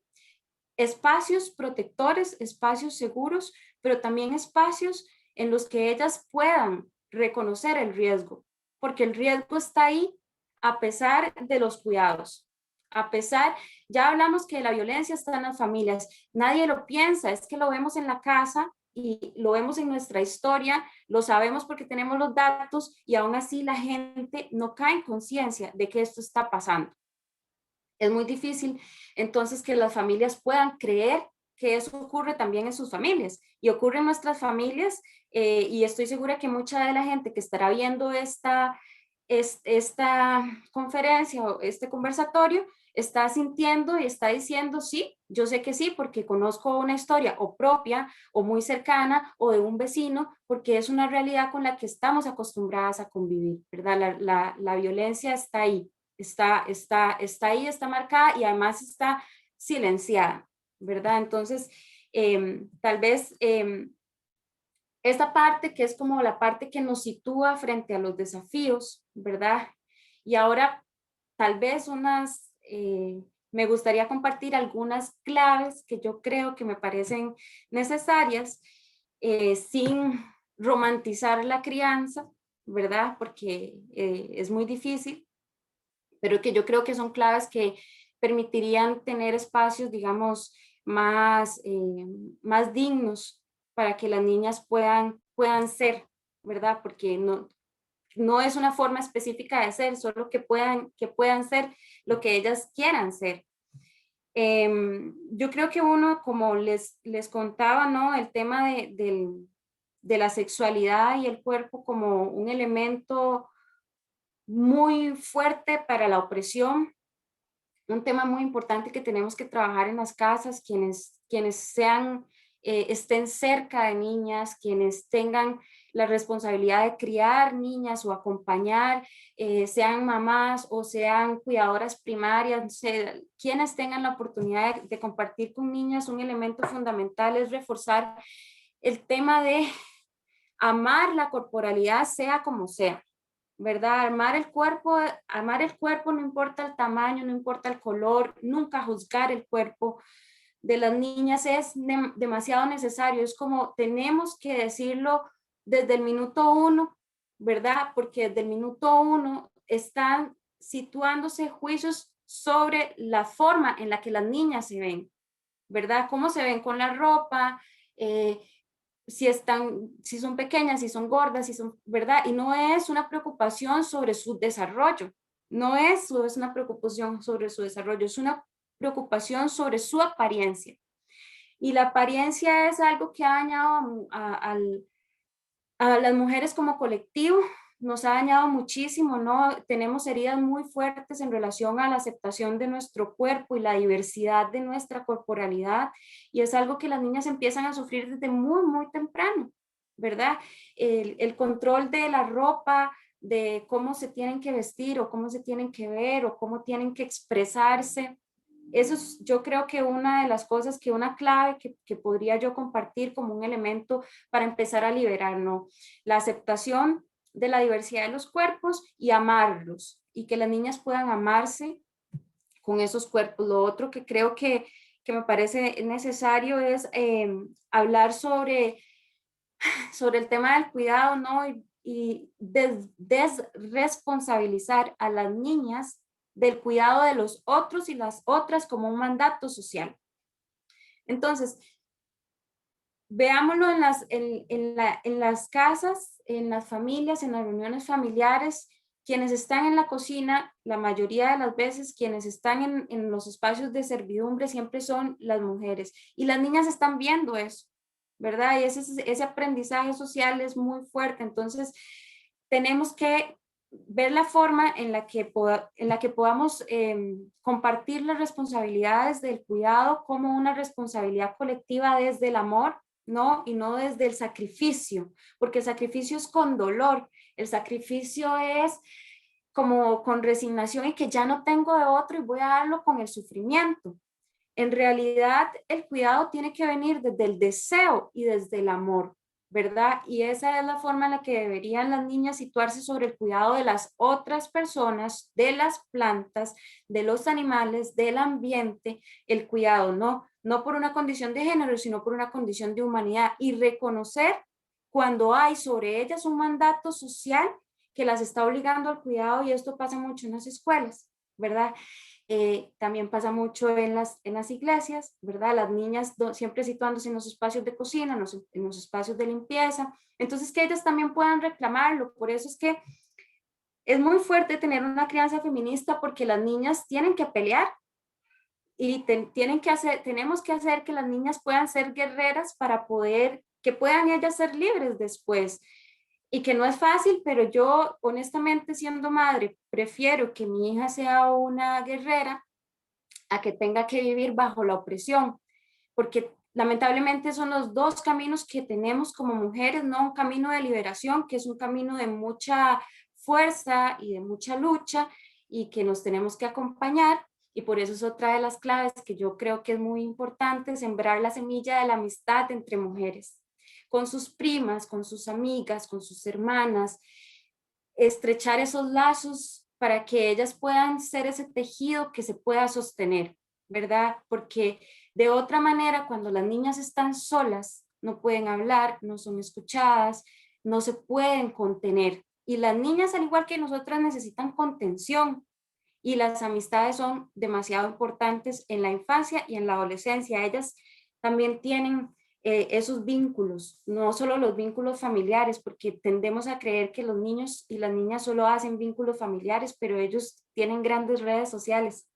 espacios protectores, espacios seguros, pero también espacios en los que ellas puedan reconocer el riesgo, porque el riesgo está ahí a pesar de los cuidados, a pesar, ya hablamos que la violencia está en las familias, nadie lo piensa, es que lo vemos en la casa y lo vemos en nuestra historia, lo sabemos porque tenemos los datos, y aún así la gente no cae en conciencia de que esto está pasando. Es muy difícil entonces que las familias puedan creer que eso ocurre también en sus familias y ocurre en nuestras familias, y estoy segura que mucha de la gente que estará viendo esta conferencia o este conversatorio está sintiendo y está diciendo sí, yo sé que sí, porque conozco una historia o propia o muy cercana o de un vecino, porque es una realidad con la que estamos acostumbradas a convivir, ¿verdad? La violencia está ahí, está ahí, está marcada y además está silenciada, ¿verdad? Entonces, tal vez esta parte que es como la parte que nos sitúa frente a los desafíos, ¿verdad? Y ahora tal vez me gustaría compartir algunas claves que yo creo que me parecen necesarias, sin romantizar la crianza, ¿verdad? Porque es muy difícil, pero que yo creo que son claves que permitirían tener espacios, digamos, más dignos para que las niñas puedan ser, ¿verdad? Porque no es una forma específica de ser, solo que puedan ser lo que ellas quieran ser. Yo creo que uno, como les contaba, ¿no? El tema de la sexualidad y el cuerpo como un elemento muy fuerte para la opresión, un tema muy importante que tenemos que trabajar en las casas, quienes estén cerca de niñas, quienes tengan la responsabilidad de criar niñas o acompañar, sean mamás o sean cuidadoras primarias, quienes tengan la oportunidad de compartir con niñas, un elemento fundamental es reforzar el tema de amar la corporalidad, sea como sea, ¿verdad? Amar el cuerpo no importa el tamaño, no importa el color, nunca juzgar el cuerpo de las niñas es demasiado necesario. Es como tenemos que decirlo desde el minuto uno, ¿verdad? Porque desde el minuto uno están situándose juicios sobre la forma en la que las niñas se ven, ¿verdad? Cómo se ven con la ropa, eh, si son pequeñas, si son gordas, si son, ¿verdad? Y no es una preocupación sobre su desarrollo, no es una preocupación sobre su desarrollo, es una preocupación sobre su apariencia. Y la apariencia es algo que ha dañado a las mujeres como colectivo, nos ha dañado muchísimo, ¿no? Tenemos heridas muy fuertes en relación a la aceptación de nuestro cuerpo y la diversidad de nuestra corporalidad, y es algo que las niñas empiezan a sufrir desde muy, muy temprano, ¿verdad? El control de la ropa, de cómo se tienen que vestir o cómo se tienen que ver o cómo tienen que expresarse. Eso es, yo creo que una de las cosas, una clave que podría yo compartir como un elemento para empezar a liberar, ¿no? La aceptación de la diversidad de los cuerpos y amarlos, y que las niñas puedan amarse con esos cuerpos. Lo otro que creo que me parece necesario es hablar sobre el tema del cuidado, ¿no? Y desresponsabilizar a las niñas del cuidado de los otros y las otras como un mandato social. Entonces, veámoslo en las casas, en las familias, en las reuniones familiares. Quienes están en la cocina, la mayoría de las veces quienes están en los espacios de servidumbre siempre son las mujeres, y las niñas están viendo eso, ¿verdad? Y ese aprendizaje social es muy fuerte. Entonces, tenemos que ver la forma en la que podamos compartir las responsabilidades del cuidado como una responsabilidad colectiva desde el amor, ¿no? Y no desde el sacrificio, porque el sacrificio es con dolor, el sacrificio es como con resignación y que ya no tengo de otro y voy a darlo con el sufrimiento. En realidad, el cuidado tiene que venir desde el deseo y desde el amor, ¿verdad? Y esa es la forma en la que deberían las niñas situarse sobre el cuidado de las otras personas, de las plantas, de los animales, del ambiente, el cuidado, no por una condición de género, sino por una condición de humanidad, y reconocer cuando hay sobre ellas un mandato social que las está obligando al cuidado, y esto pasa mucho en las escuelas, ¿verdad? También pasa mucho en las iglesias, ¿verdad? Las niñas siempre situándose en los espacios de cocina, en los espacios de limpieza, entonces que ellas también puedan reclamarlo. Por eso es que es muy fuerte tener una crianza feminista, porque las niñas tienen que pelear, tenemos que hacer que las niñas puedan ser guerreras para que puedan ellas ser libres después. Y que no es fácil, pero yo honestamente siendo madre, prefiero que mi hija sea una guerrera a que tenga que vivir bajo la opresión, porque lamentablemente son los dos caminos que tenemos como mujeres, no un camino de liberación, que es un camino de mucha fuerza y de mucha lucha y que nos tenemos que acompañar. Y por eso es otra de las claves que yo creo que es muy importante, sembrar la semilla de la amistad entre mujeres, con sus primas, con sus amigas, con sus hermanas, estrechar esos lazos para que ellas puedan ser ese tejido que se pueda sostener, ¿verdad? Porque de otra manera, cuando las niñas están solas, no pueden hablar, no son escuchadas, no se pueden contener. Y las niñas, al igual que nosotras, necesitan contención. Y las amistades son demasiado importantes en la infancia y en la adolescencia. Ellas también tienen esos vínculos, no solo los vínculos familiares, porque tendemos a creer que los niños y las niñas solo hacen vínculos familiares, pero ellos tienen grandes redes sociales.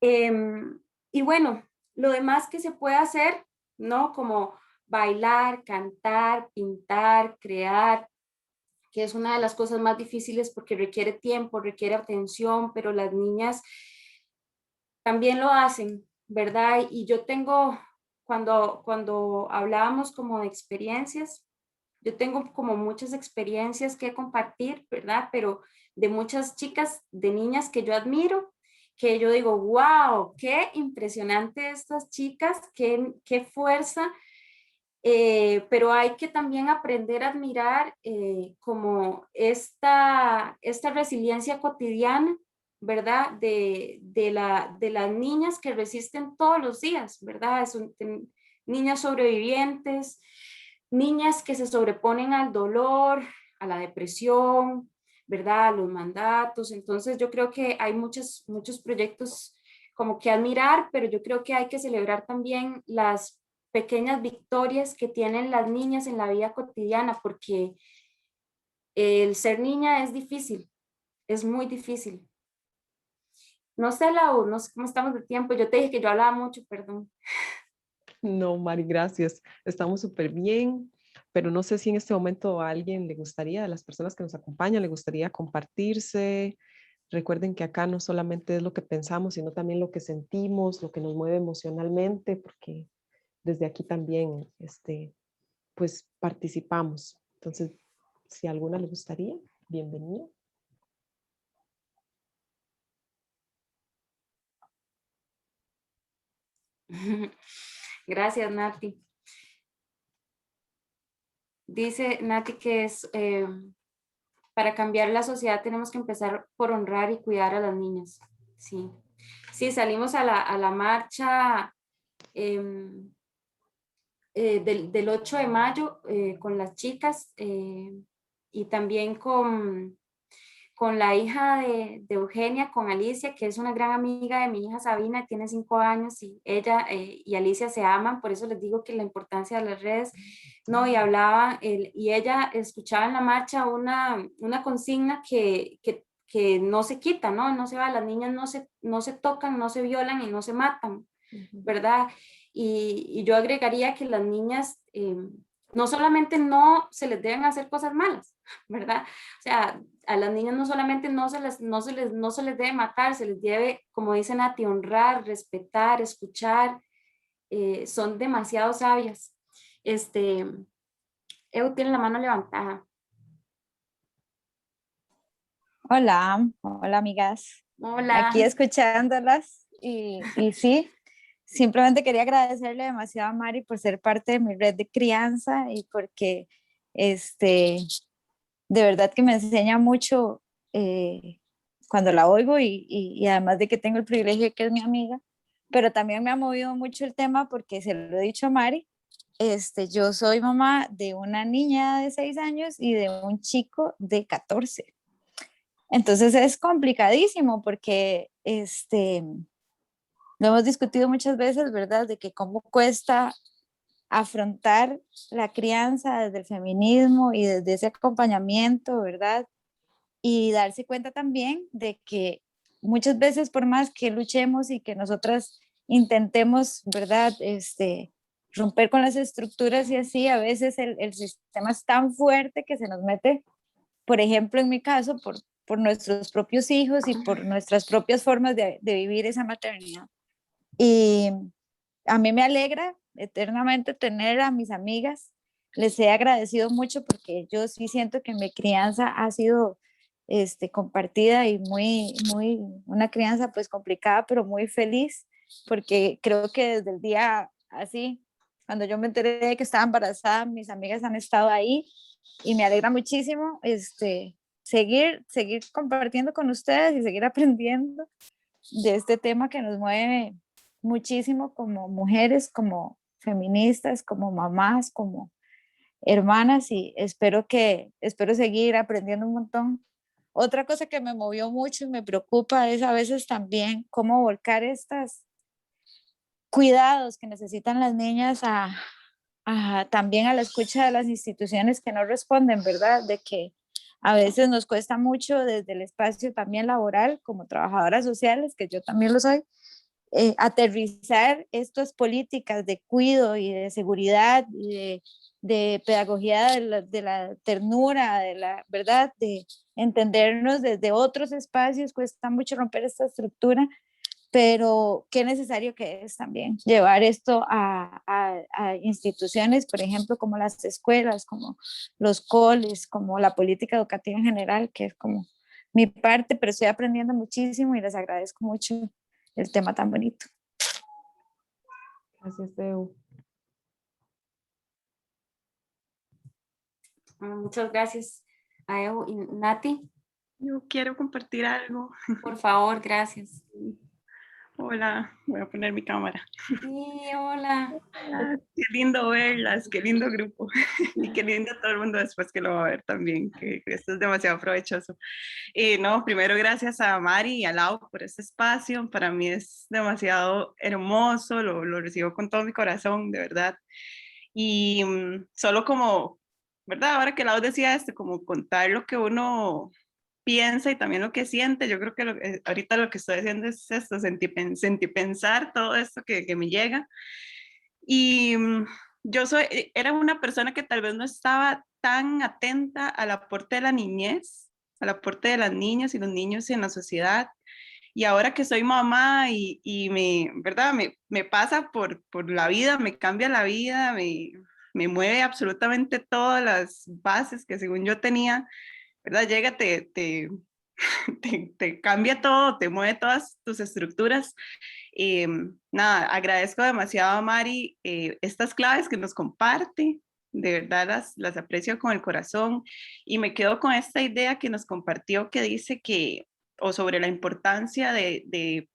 Y bueno, lo demás que se puede hacer, ¿no? Como bailar, cantar, pintar, crear, que es una de las cosas más difíciles porque requiere tiempo, requiere atención, pero las niñas también lo hacen, ¿verdad? Y yo tengo, cuando hablábamos como de experiencias, yo tengo como muchas experiencias que compartir, ¿verdad? Pero de muchas chicas, de niñas que yo admiro, que yo digo, wow, qué impresionante estas chicas, qué fuerza, pero hay que también aprender a admirar como esta resiliencia cotidiana, ¿verdad? De las niñas que resisten todos los días, ¿verdad? Son niñas sobrevivientes, niñas que se sobreponen al dolor, a la depresión, ¿verdad? A los mandatos. Entonces yo creo que hay muchos proyectos como que admirar, pero yo creo que hay que celebrar también las pequeñas victorias que tienen las niñas en la vida cotidiana, porque el ser niña es difícil, es muy difícil. No sé, Lau, no sé cómo estamos de tiempo. Yo te dije que yo hablaba mucho, perdón. No, Mari, gracias. Estamos súper bien, pero no sé si en este momento a alguien le gustaría, a las personas que nos acompañan, le gustaría compartirse. Recuerden que acá no solamente es lo que pensamos, sino también lo que sentimos, lo que nos mueve emocionalmente, porque desde aquí también, pues participamos. Entonces, si a alguna le gustaría, bienvenida. Gracias, Nati. Dice Nati que es para cambiar la sociedad tenemos que empezar por honrar y cuidar a las niñas. Sí, sí, salimos a la marcha del 8 de mayo con las chicas y también con la hija de Eugenia, con Alicia, que es una gran amiga de mi hija Sabina, tiene 5 años y ella y Alicia se aman, por eso les digo que la importancia de las redes, ¿no? Y hablaba, y ella escuchaba en la marcha una consigna que no se quita, ¿no? No se va, las niñas no se tocan, no se violan y no se matan, ¿verdad? Y yo agregaría que las niñas no solamente no se les deben hacer cosas malas, ¿verdad? O sea, a las niñas no solamente no se les debe matar, se les debe, como dice Nati, honrar, respetar, escuchar, son demasiado sabias. Eu tiene la mano levantada. Hola, hola amigas. Aquí Hola. escuchándolas y sí, simplemente quería agradecerle demasiado a Mari por ser parte de mi red de crianza y porque de verdad que me enseña mucho cuando la oigo y además de que tengo el privilegio de que es mi amiga, pero también me ha movido mucho el tema porque se lo he dicho a Mari, yo soy mamá de una niña de 6 años y de un chico de 14. Entonces es complicadísimo porque lo hemos discutido muchas veces, ¿verdad? De que cómo cuesta afrontar la crianza desde el feminismo y desde ese acompañamiento, ¿verdad? Y darse cuenta también de que muchas veces por más que luchemos y que nosotras intentemos, ¿verdad? Romper con las estructuras y así, a veces el sistema es tan fuerte que se nos mete, por ejemplo, en mi caso, por nuestros propios hijos y por nuestras propias formas de vivir esa maternidad. Y a mí me alegra eternamente tener a mis amigas. Les he agradecido mucho porque yo sí siento que mi crianza ha sido compartida y una crianza pues complicada, pero muy feliz, porque creo que desde el día así, cuando yo me enteré de que estaba embarazada, mis amigas han estado ahí y me alegra muchísimo seguir compartiendo con ustedes y seguir aprendiendo de este tema que nos mueve muchísimo como mujeres, como feministas, como mamás, como hermanas y espero seguir aprendiendo un montón. Otra cosa que me movió mucho y me preocupa es a veces también cómo volcar estos cuidados que necesitan las niñas también a la escucha de las instituciones que no responden, ¿verdad? De que a veces nos cuesta mucho desde el espacio también laboral como trabajadoras sociales, que yo también lo soy, aterrizar estas políticas de cuidado y de seguridad y de pedagogía de la ternura, de la verdad, de entendernos desde otros espacios, cuesta mucho romper esta estructura, pero qué necesario que es también llevar esto a instituciones, por ejemplo, como las escuelas, como los coles, como la política educativa en general, que es como mi parte, pero estoy aprendiendo muchísimo y les agradezco mucho el tema tan bonito. Gracias, Deu. Muchas gracias a Evo y Nati. Yo quiero compartir algo. Por favor, gracias. Hola, voy a poner mi cámara. Sí, hola. Qué lindo verlas, qué lindo grupo. Y qué lindo todo el mundo después que lo va a ver también, que esto es demasiado provechoso. No, primero gracias a Mari y a Lau por este espacio. Para mí es demasiado hermoso, lo recibo con todo mi corazón, de verdad. Y solo como, ¿verdad? Ahora que Lau decía esto, como contar lo que uno piensa y también lo que siente. Yo creo que ahorita lo que estoy haciendo es esto, sentir pensar todo esto que me llega. Y era una persona que tal vez no estaba tan atenta al aporte de la niñez, al aporte de las niñas y los niños en la sociedad. Y ahora que soy mamá y ¿verdad? Me pasa por la vida, me cambia la vida, me mueve absolutamente todas las bases que según yo tenía, ¿verdad? Llega, te cambia todo, te mueve todas tus estructuras. Nada, agradezco demasiado a Mari estas claves que nos comparte, de verdad las aprecio con el corazón y me quedo con esta idea que nos compartió que dice o sobre la importancia de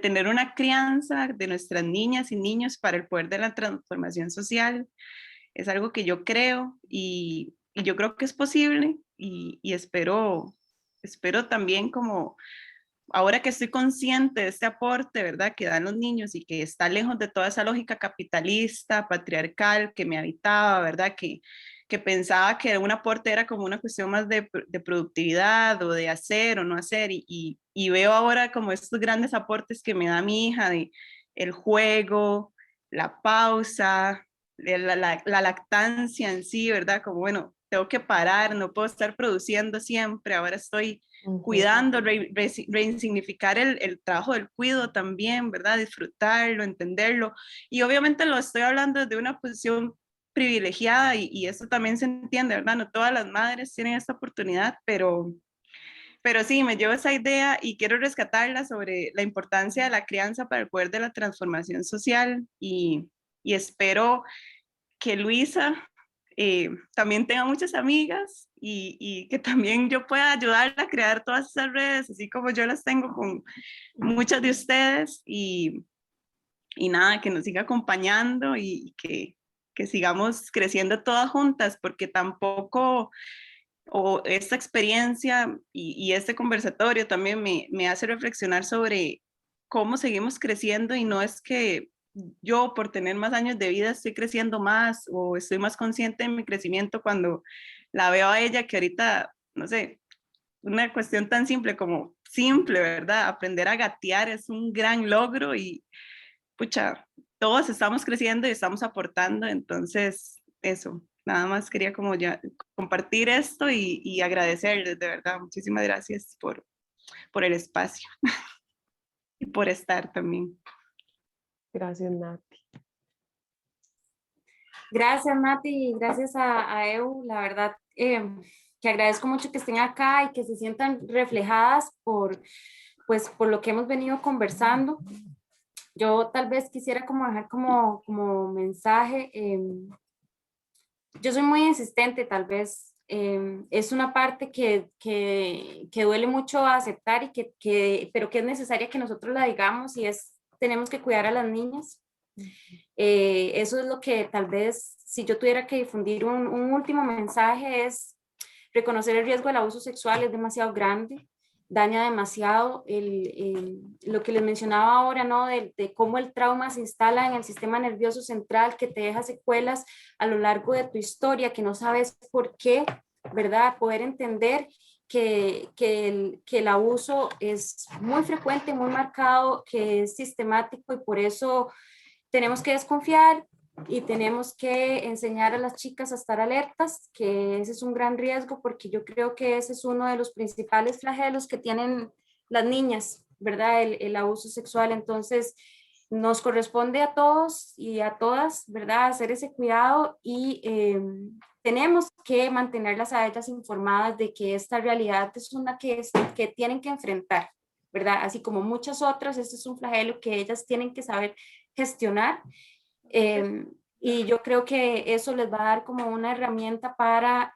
tener una crianza de nuestras niñas y niños para el poder de la transformación social. Es algo que yo creo y yo creo que es posible y espero también como ahora que estoy consciente de este aporte, ¿verdad?, que dan los niños y que está lejos de toda esa lógica capitalista, patriarcal que me habitaba, ¿verdad?, que pensaba que un aporte era como una cuestión más de productividad o de hacer o no hacer y veo ahora como estos grandes aportes que me da mi hija de el juego, la pausa, la lactancia en sí, ¿verdad? Como bueno, tengo que parar, no puedo estar produciendo siempre, ahora estoy cuidando, resignificar el trabajo del cuidado también, ¿verdad? Disfrutarlo, entenderlo. Y obviamente lo estoy hablando desde una posición privilegiada y eso también se entiende, ¿verdad? No todas las madres tienen esta oportunidad, pero sí, me llevo esa idea y quiero rescatarla sobre la importancia de la crianza para el poder de la transformación social y espero que Luisa también tenga muchas amigas y que también yo pueda ayudarla a crear todas esas redes, así como yo las tengo con muchas de ustedes y nada, que nos siga acompañando y que sigamos creciendo todas juntas, porque tampoco, o esta experiencia y este conversatorio también me hace reflexionar sobre cómo seguimos creciendo y no es que yo por tener más años de vida estoy creciendo más o estoy más consciente de mi crecimiento cuando la veo a ella que ahorita, no sé, una cuestión tan simple como simple, ¿verdad? Aprender a gatear es un gran logro y, pucha, todos estamos creciendo y estamos aportando, entonces eso, nada más quería como ya compartir esto y agradecerles, de verdad, muchísimas gracias por el espacio y por estar también. Gracias, Nati. Gracias, Nati, y gracias a EU, la verdad que agradezco mucho que estén acá y que se sientan reflejadas pues, por lo que hemos venido conversando. Yo tal vez quisiera como dejar como mensaje, yo soy muy insistente tal vez, es una parte que duele mucho aceptar y pero que es necesaria que nosotros la digamos y tenemos que cuidar a las niñas. Eso es lo que tal vez, si yo tuviera que difundir un último mensaje, es reconocer el riesgo del abuso sexual es demasiado grande, daña demasiado lo que les mencionaba ahora, ¿no? De cómo el trauma se instala en el sistema nervioso central, que te deja secuelas a lo largo de tu historia, que no sabes por qué, ¿verdad? Poder entender que el abuso es muy frecuente, muy marcado, que es sistemático y por eso tenemos que desconfiar y tenemos que enseñar a las chicas a estar alertas, que ese es un gran riesgo porque yo creo que ese es uno de los principales flagelos que tienen las niñas, ¿verdad? El abuso sexual. Entonces, nos corresponde a todos y a todas, ¿verdad? Hacer ese cuidado y tenemos que mantenerlas a ellas informadas de que esta realidad es una que tienen que enfrentar, ¿verdad? Así como muchas otras, este es un flagelo que ellas tienen que saber gestionar. Y yo creo que eso les va a dar como una herramienta para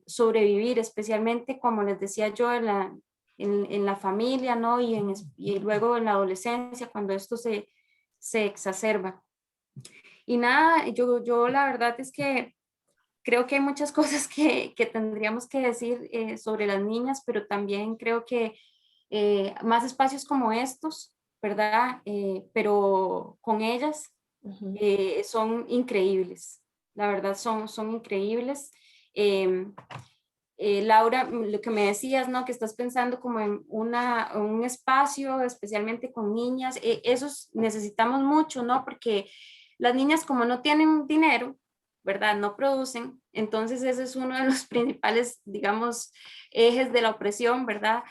sobrevivir, especialmente como les decía yo en la familia, ¿no? Y luego en la adolescencia, cuando esto se exacerba. Y nada, yo la verdad es que creo que hay muchas cosas que tendríamos que decir sobre las niñas, pero también creo que más espacios como estos, ¿verdad? Pero con ellas son increíbles, la verdad son increíbles. Laura, lo que me decías, ¿no? Que estás pensando como en un espacio, especialmente con niñas, esos necesitamos mucho, ¿no? Porque las niñas como no tienen dinero, ¿verdad? No producen, entonces ese es uno de los principales, digamos, ejes de la opresión, ¿verdad?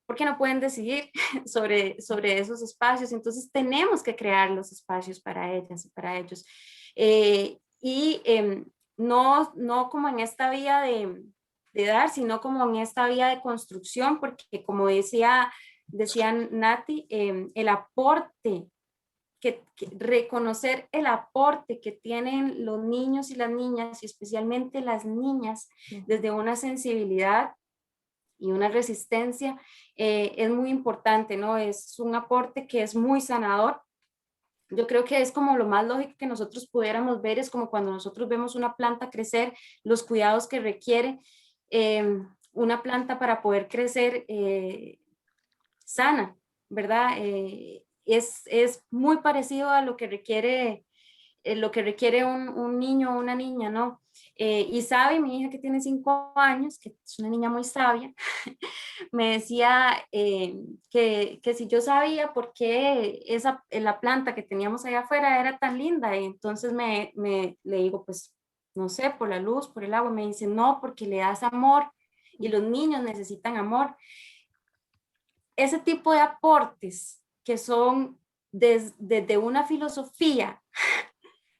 Porque no pueden decidir sobre esos espacios, entonces tenemos que crear los espacios para ellas y para ellos. No como en esta vía de dar, sino como en esta vía de construcción, porque como decía Nati, el aporte, reconocer el aporte que tienen los niños y las niñas, y especialmente las niñas, desde una sensibilidad y una resistencia, es muy importante, ¿no? Es un aporte que es muy sanador. Yo creo que es como lo más lógico que nosotros pudiéramos ver, es como cuando nosotros vemos una planta crecer, los cuidados que requiere una planta para poder crecer sana, ¿verdad? Es muy parecido a lo que requiere un niño o una niña, ¿no? Y sabe, mi hija que tiene 5 años, que es una niña muy sabia, me decía que si yo sabía por qué la planta que teníamos allá afuera era tan linda, y entonces le digo, pues, no sé, por la luz, por el agua, me dice, no, porque le das amor, y los niños necesitan amor. Ese tipo de aportes que son desde una filosofía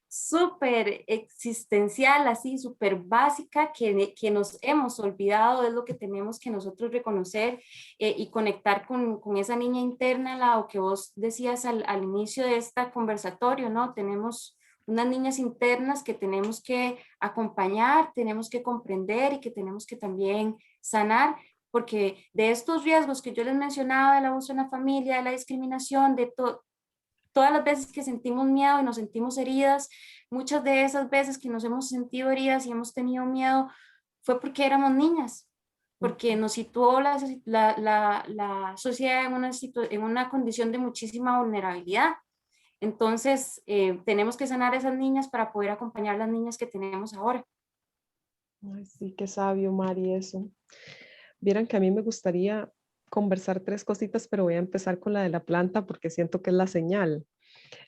súper existencial, así, súper básica, que nos hemos olvidado, es lo que tenemos que nosotros reconocer y conectar con esa niña interna, lo que vos decías al inicio de este conversatorio, ¿no? Tenemos unas niñas internas que tenemos que acompañar, tenemos que comprender y que tenemos que también sanar, porque de estos riesgos que yo les mencionaba, del abuso en la familia, de la discriminación, de todas las veces que sentimos miedo y nos sentimos heridas, muchas de esas veces que nos hemos sentido heridas y hemos tenido miedo, fue porque éramos niñas, porque nos situó la sociedad en una condición de muchísima vulnerabilidad. Entonces, tenemos que sanar a esas niñas para poder acompañar a las niñas que tenemos ahora. Ay, sí, qué sabio, Mari, eso. Vieran que a mí me gustaría conversar tres cositas, pero voy a empezar con la de la planta porque siento que es la señal.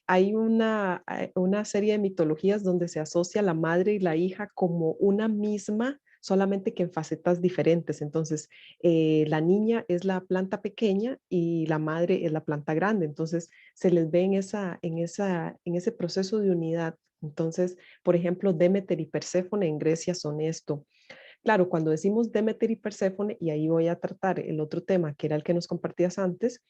Hay una serie de mitologías donde se asocia la madre y la hija como una misma, solamente que en facetas diferentes. Entonces, la niña es la planta pequeña y la madre es la planta grande. Entonces, se les ve en ese proceso de unidad. Entonces, por ejemplo, Demeter y Perséfone en Grecia son esto. Claro, cuando decimos Demeter y Perséfone, y ahí voy a tratar el otro tema, que era el que nos compartías antes,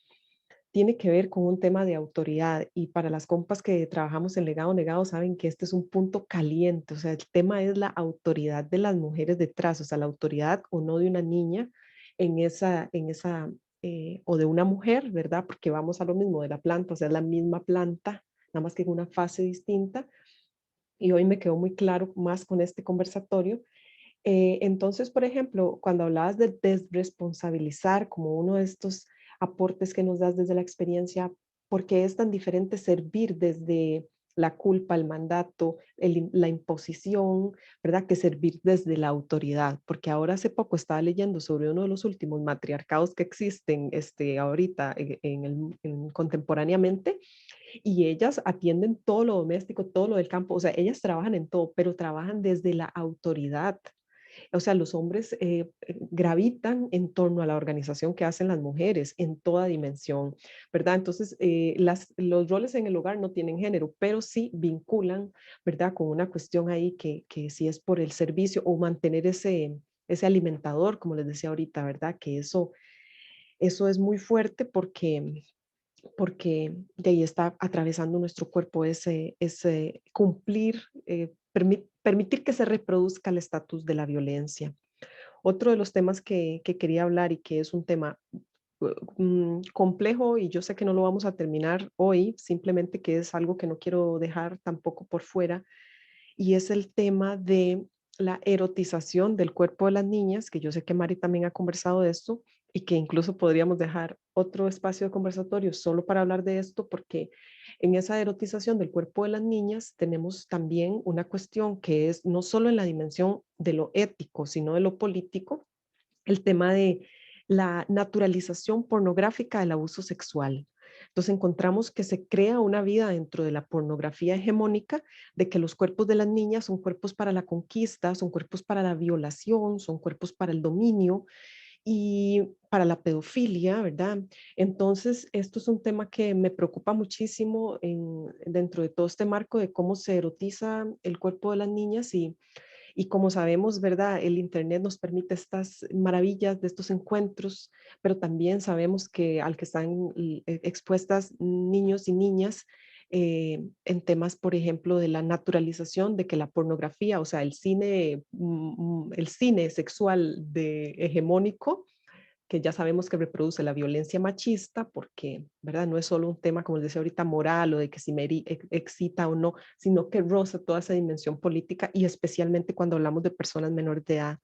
tiene que ver con un tema de autoridad y para las compas que trabajamos en legado negado saben que este es un punto caliente, o sea, el tema es la autoridad de las mujeres detrás, o sea, la autoridad o no de una niña o de una mujer, ¿verdad? Porque vamos a lo mismo de la planta, o sea, es la misma planta, nada más que en una fase distinta. Y hoy me quedó muy claro más con este conversatorio. Entonces, por ejemplo, cuando hablabas de desresponsabilizar como uno de estos aportes que nos das desde la experiencia, ¿por qué es tan diferente servir desde la culpa, el mandato, la imposición, ¿verdad? Que servir desde la autoridad? Porque ahora hace poco estaba leyendo sobre uno de los últimos matriarcados que existen ahorita contemporáneamente y ellas atienden todo lo doméstico, todo lo del campo, o sea, ellas trabajan en todo, pero trabajan desde la autoridad. O sea, los hombres gravitan en torno a la organización que hacen las mujeres en toda dimensión, ¿verdad? Entonces, los roles en el hogar no tienen género, pero sí vinculan, ¿verdad? Con una cuestión ahí que si es por el servicio o mantener ese alimentador, como les decía ahorita, ¿verdad? Que eso es muy fuerte porque de ahí está atravesando nuestro cuerpo ese cumplir, permitir que se reproduzca el estatus de la violencia. Otro de los temas que quería hablar y que es un tema complejo y yo sé que no lo vamos a terminar hoy, simplemente que es algo que no quiero dejar tampoco por fuera, y es el tema de la erotización del cuerpo de las niñas, que yo sé que Mari también ha conversado de esto y que incluso podríamos dejar otro espacio de conversatorio solo para hablar de esto, porque en esa erotización del cuerpo de las niñas tenemos también una cuestión que es no solo en la dimensión de lo ético, sino de lo político, el tema de la naturalización pornográfica del abuso sexual. Entonces encontramos que se crea una vida dentro de la pornografía hegemónica de que los cuerpos de las niñas son cuerpos para la conquista, son cuerpos para la violación, son cuerpos para el dominio y para la pedofilia, ¿verdad? Entonces, esto es un tema que me preocupa muchísimo dentro de todo este marco de cómo se erotiza el cuerpo de las niñas y como sabemos, ¿verdad? El Internet nos permite estas maravillas de estos encuentros, pero también sabemos que al que están expuestas niños y niñas en temas, por ejemplo, de la naturalización de que la pornografía, o sea, el cine sexual hegemónico, que ya sabemos que reproduce la violencia machista, porque, ¿verdad? No es solo un tema, como les decía ahorita, moral o de que si me excita o no, sino que roza toda esa dimensión política y especialmente cuando hablamos de personas menores de edad.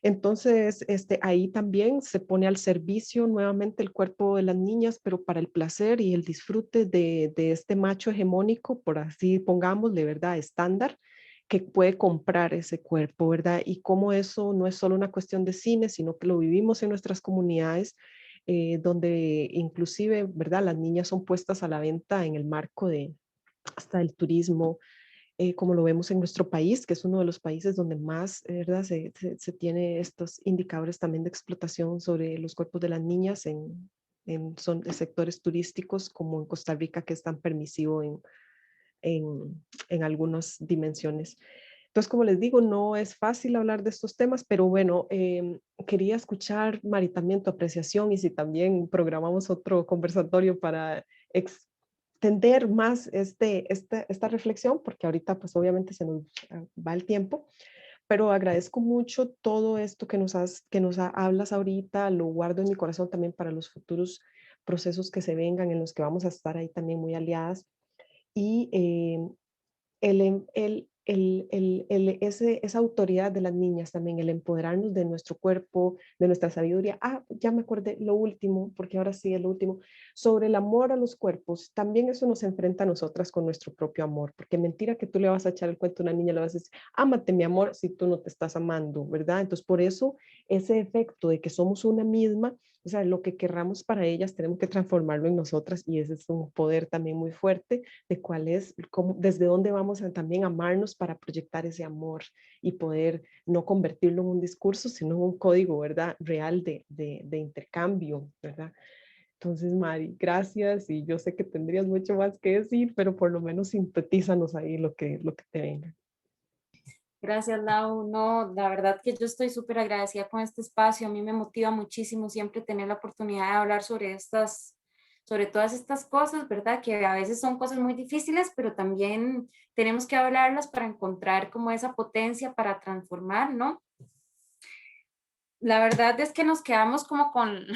Entonces, ahí también se pone al servicio nuevamente el cuerpo de las niñas, pero para el placer y el disfrute de este macho hegemónico, por así pongamos, de verdad, estándar, que puede comprar ese cuerpo, ¿verdad? Y cómo eso no es solo una cuestión de cine, sino que lo vivimos en nuestras comunidades, donde inclusive, ¿verdad? Las niñas son puestas a la venta en el marco de hasta del turismo, como lo vemos en nuestro país, que es uno de los países donde más, ¿verdad? Se tiene estos indicadores también de explotación sobre los cuerpos de las niñas en sectores turísticos, como en Costa Rica, que es tan permisivo en algunas dimensiones. Entonces, como les digo, no es fácil hablar de estos temas, pero bueno, quería escuchar, Mari, también tu apreciación y si también programamos otro conversatorio para extender más esta reflexión, porque ahorita pues obviamente se nos va el tiempo, pero agradezco mucho todo esto hablas ahorita, lo guardo en mi corazón también para los futuros procesos que se vengan, en los que vamos a estar ahí también muy aliadas y esa autoridad de las niñas también, el empoderarnos de nuestro cuerpo, de nuestra sabiduría. Ah, ya me acordé lo último, porque ahora sí es lo último, sobre el amor a los cuerpos. También eso nos enfrenta a nosotras con nuestro propio amor, porque mentira que tú le vas a echar el cuento a una niña, le vas a decir, ámate mi amor, si tú no te estás amando, ¿verdad? Entonces, por eso ese efecto de que somos una misma O sea, lo que querramos para ellas tenemos que transformarlo en nosotras, y ese es un poder también muy fuerte de cuál es, cómo, desde dónde vamos a también amarnos para proyectar ese amor y poder no convertirlo en un discurso, sino en un código, ¿verdad? Real de intercambio, ¿verdad? Entonces, Mari, gracias, y yo sé que tendrías mucho más que decir, pero por lo menos sintetízanos ahí lo que te venga. Gracias, Lau. No, la verdad que yo estoy súper agradecida con este espacio. A mí me motiva muchísimo siempre tener la oportunidad de hablar sobre todas estas cosas, ¿verdad? Que a veces son cosas muy difíciles, pero también tenemos que hablarlas para encontrar como esa potencia para transformar, ¿no? La verdad es que nos quedamos como con,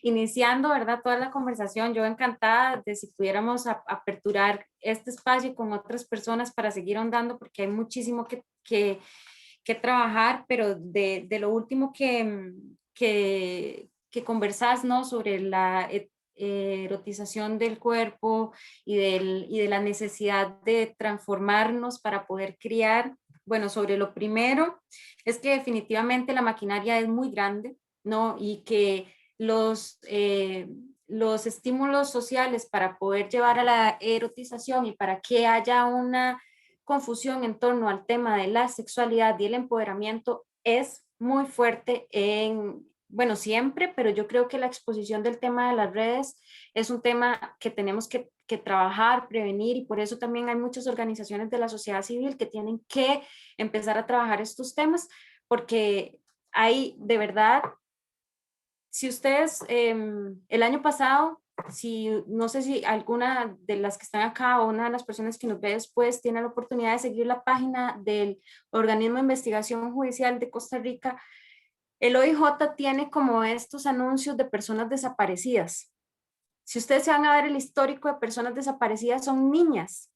iniciando, ¿verdad? Toda la conversación. Yo encantada de si pudiéramos aperturar este espacio con otras personas para seguir ahondando, porque hay muchísimo que trabajar, pero de lo último que conversás, ¿no? Sobre la erotización del cuerpo y de la necesidad de transformarnos para poder criar. Bueno, sobre lo primero es que definitivamente la maquinaria es muy grande, ¿no? Y que los estímulos sociales para poder llevar a la erotización y para que haya una confusión en torno al tema de la sexualidad y el empoderamiento es muy fuerte en, bueno, siempre, pero yo creo que la exposición del tema de las redes es un tema que tenemos que trabajar, prevenir, y por eso también hay muchas organizaciones de la sociedad civil que tienen que empezar a trabajar estos temas, porque hay de verdad, si ustedes el año pasado, si no sé si alguna de las que están acá o una de las personas que nos ve después tiene la oportunidad de seguir la página del Organismo de Investigación Judicial de Costa Rica, el OIJ tiene como estos anuncios de personas desaparecidas. Si ustedes se van a ver el histórico de personas desaparecidas, son niñas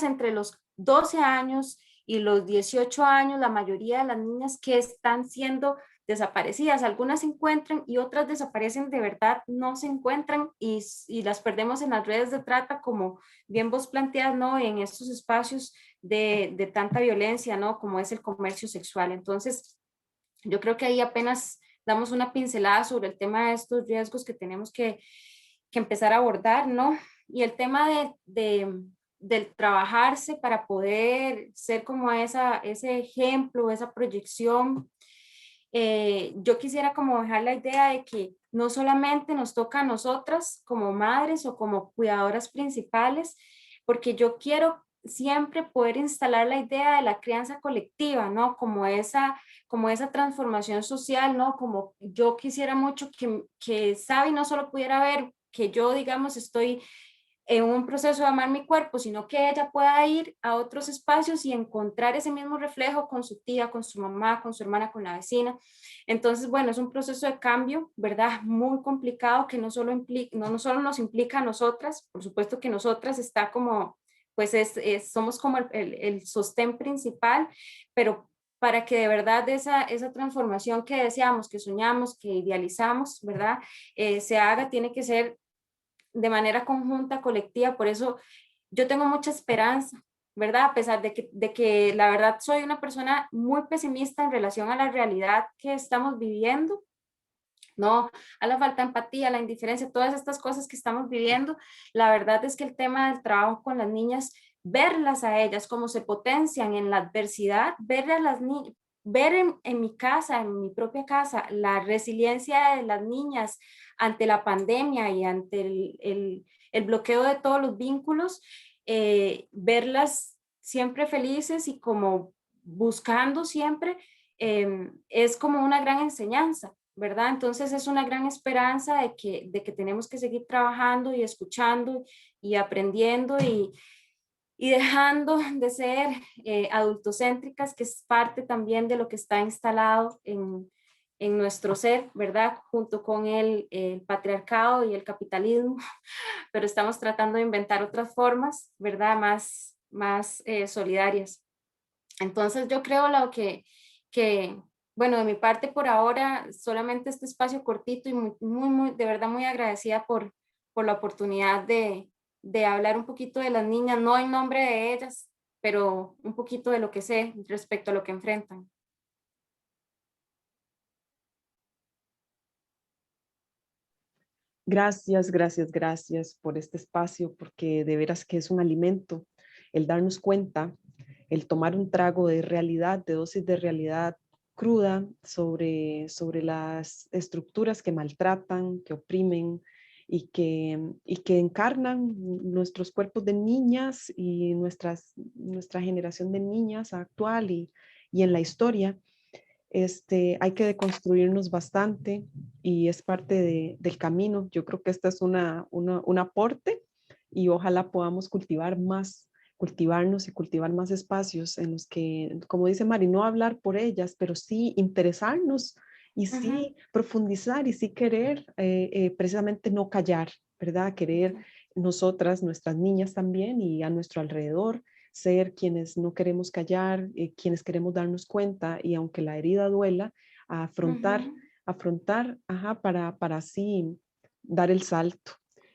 entre los 12 años y los 18 años, la mayoría de las niñas que están siendo desaparecidas. Algunas se encuentran y otras desaparecen de verdad, no se encuentran y las perdemos en las redes de trata, como bien vos planteas, ¿no? En estos espacios de tanta violencia, ¿no? Como es el comercio sexual. Entonces, yo creo que ahí apenas damos una pincelada sobre el tema de estos riesgos que tenemos que empezar a abordar, ¿no? Y el tema del trabajarse para poder ser como ese ejemplo, esa proyección. Yo quisiera como dejar la idea de que no solamente nos toca a nosotras como madres o como cuidadoras principales, porque yo quiero siempre poder instalar la idea de la crianza colectiva, ¿no? Como esa transformación social, ¿no? Como yo quisiera mucho que Sabi no solo pudiera ver que yo, digamos, estoy en un proceso de amar mi cuerpo, sino que ella pueda ir a otros espacios y encontrar ese mismo reflejo con su tía, con su mamá, con su hermana, con la vecina. Entonces, bueno, es un proceso de cambio, ¿verdad? Muy complicado que no solo nos implica a nosotras, por supuesto que nosotras está como, pues somos como el sostén principal, pero para que de verdad esa transformación que deseamos, que soñamos, que idealizamos, ¿verdad? Se haga, tiene que ser de manera conjunta, colectiva. Por eso yo tengo mucha esperanza, ¿verdad? A pesar de que la verdad soy una persona muy pesimista en relación a la realidad que estamos viviendo, ¿no? A la falta de empatía, a la indiferencia, todas estas cosas que estamos viviendo. La verdad es que el tema del trabajo con las niñas, verlas a ellas, cómo se potencian en la adversidad, ver a las niñas, ver en mi casa, en mi propia casa, la resiliencia de las niñas ante la pandemia y ante el bloqueo de todos los vínculos, verlas siempre felices y como buscando siempre, es como una gran enseñanza, ¿verdad? Entonces es una gran esperanza de que tenemos que seguir trabajando y escuchando y aprendiendo y dejando de ser adultocéntricas, que es parte también de lo que está instalado en nuestro ser, ¿verdad? Junto con el patriarcado y el capitalismo, pero estamos tratando de inventar otras formas, ¿verdad? Más solidarias. Entonces yo creo que, bueno, de mi parte por ahora, solamente este espacio cortito y de verdad muy agradecida por la oportunidad de hablar un poquito de las niñas, no en nombre de ellas, pero un poquito de lo que sé respecto a lo que enfrentan. Gracias, gracias, gracias por este espacio, porque de veras que es un alimento el darnos cuenta, el tomar un trago de realidad, de dosis de realidad cruda sobre las estructuras que maltratan, que oprimen y que encarnan nuestros cuerpos de niñas y nuestra generación de niñas actual y en la historia. Hay que deconstruirnos bastante y es parte del camino. Yo creo que esta es un aporte y ojalá podamos cultivarnos y cultivar más espacios en los que, como dice Mari, no hablar por ellas, pero sí interesarnos y sí profundizar y sí querer precisamente no callar, ¿verdad? Querer nosotras, nuestras niñas también y a nuestro alrededor ser quienes no queremos callar, quienes queremos darnos cuenta y aunque la herida duela, a afrontar, para así dar el salto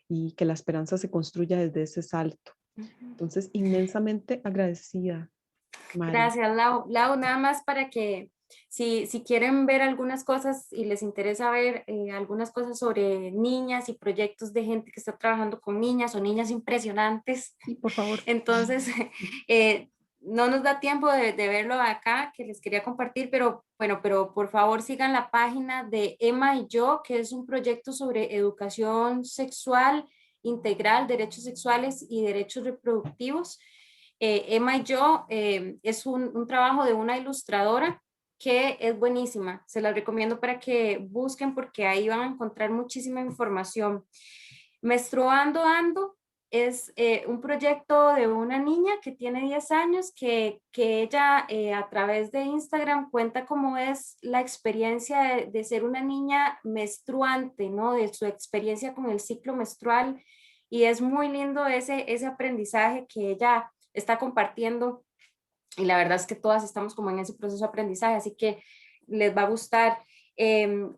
y que la esperanza se construya desde ese salto. Entonces, inmensamente agradecida, Mari. Gracias, Lau. Lau, nada más para que si quieren ver algunas cosas y les interesa ver algunas cosas sobre niñas y proyectos de gente que está trabajando con niñas o niñas impresionantes, Sí, por favor. entonces no nos da tiempo de verlo acá, que les quería compartir, pero bueno, pero por favor sigan la página de Emma y yo, que es un proyecto sobre educación sexual integral, derechos sexuales y derechos reproductivos. Emma y yo es un trabajo de una ilustradora que es buenísima. Se la recomiendo para que busquen porque ahí van a encontrar muchísima información. Menstruando Ando es un proyecto de una niña que tiene 10 años que ella a través de Instagram cuenta cómo es la experiencia de ser una niña menstruante, ¿no? De su experiencia con el ciclo menstrual y es muy lindo ese aprendizaje que ella está compartiendo y la verdad es que todas estamos como en ese proceso de aprendizaje, así que les va a gustar.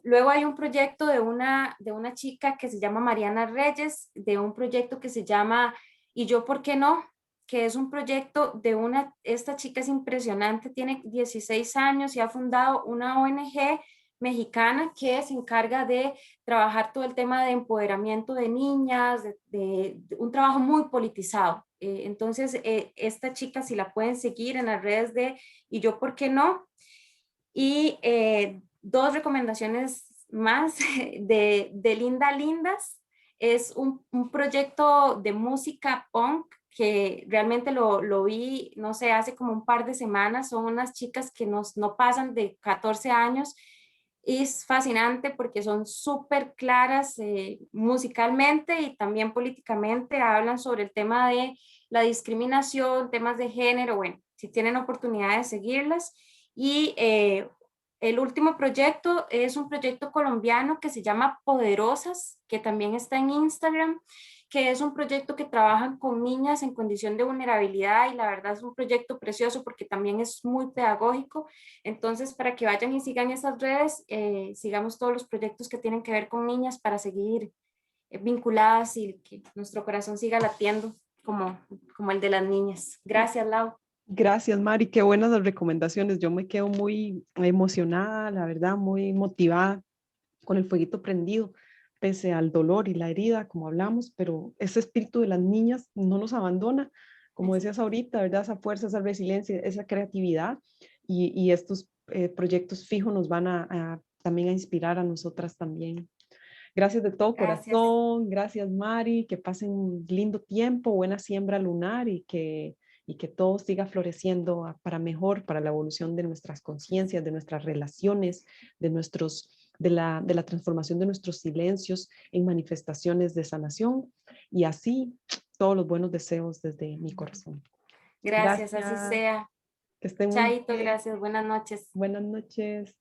Luego hay un proyecto de una chica que se llama Mariana Reyes, de un proyecto que se llama ¿Y yo por qué no? Que es un proyecto de esta chica es impresionante, tiene 16 años y ha fundado una ONG mexicana que se encarga de trabajar todo el tema de empoderamiento de niñas, de un trabajo muy politizado. Entonces, esta chica, si la pueden seguir en las redes de ¿Y yo por qué no? Y dos recomendaciones más de Linda Lindas. Es un proyecto de música punk que realmente lo vi, no sé, hace como un par de semanas. Son unas chicas que no pasan de 14 años. Y es fascinante porque son súper claras musicalmente y también políticamente. Hablan sobre el tema de la discriminación, temas de género. Bueno, si tienen oportunidad de seguirlas. Y el último proyecto es un proyecto colombiano que se llama Poderosas, que también está en Instagram, que es un proyecto que trabajan con niñas en condición de vulnerabilidad y la verdad es un proyecto precioso porque también es muy pedagógico. Entonces, para que vayan y sigan esas redes, sigamos todos los proyectos que tienen que ver con niñas para seguir vinculadas y que nuestro corazón siga latiendo como el de las niñas. Gracias, Lau. Gracias, Mari. Qué buenas las recomendaciones. Yo me quedo muy emocionada, la verdad, muy motivada con el fueguito prendido, pese al dolor y la herida, como hablamos, pero ese espíritu de las niñas no nos abandona, como decías ahorita, ¿verdad? Esa fuerza, esa resiliencia, esa creatividad y estos proyectos fijos nos van también a inspirar a nosotras también. Gracias de todo Gracias. corazón, gracias Mari, que pasen un lindo tiempo, buena siembra lunar y que todo siga floreciendo para mejor, para la evolución de nuestras conciencias, de nuestras relaciones, de la transformación de nuestros silencios en manifestaciones de sanación y así todos los buenos deseos desde mi corazón. Gracias, así sea. Que estén muy Chaito, bien. gracias, buenas noches. Buenas noches.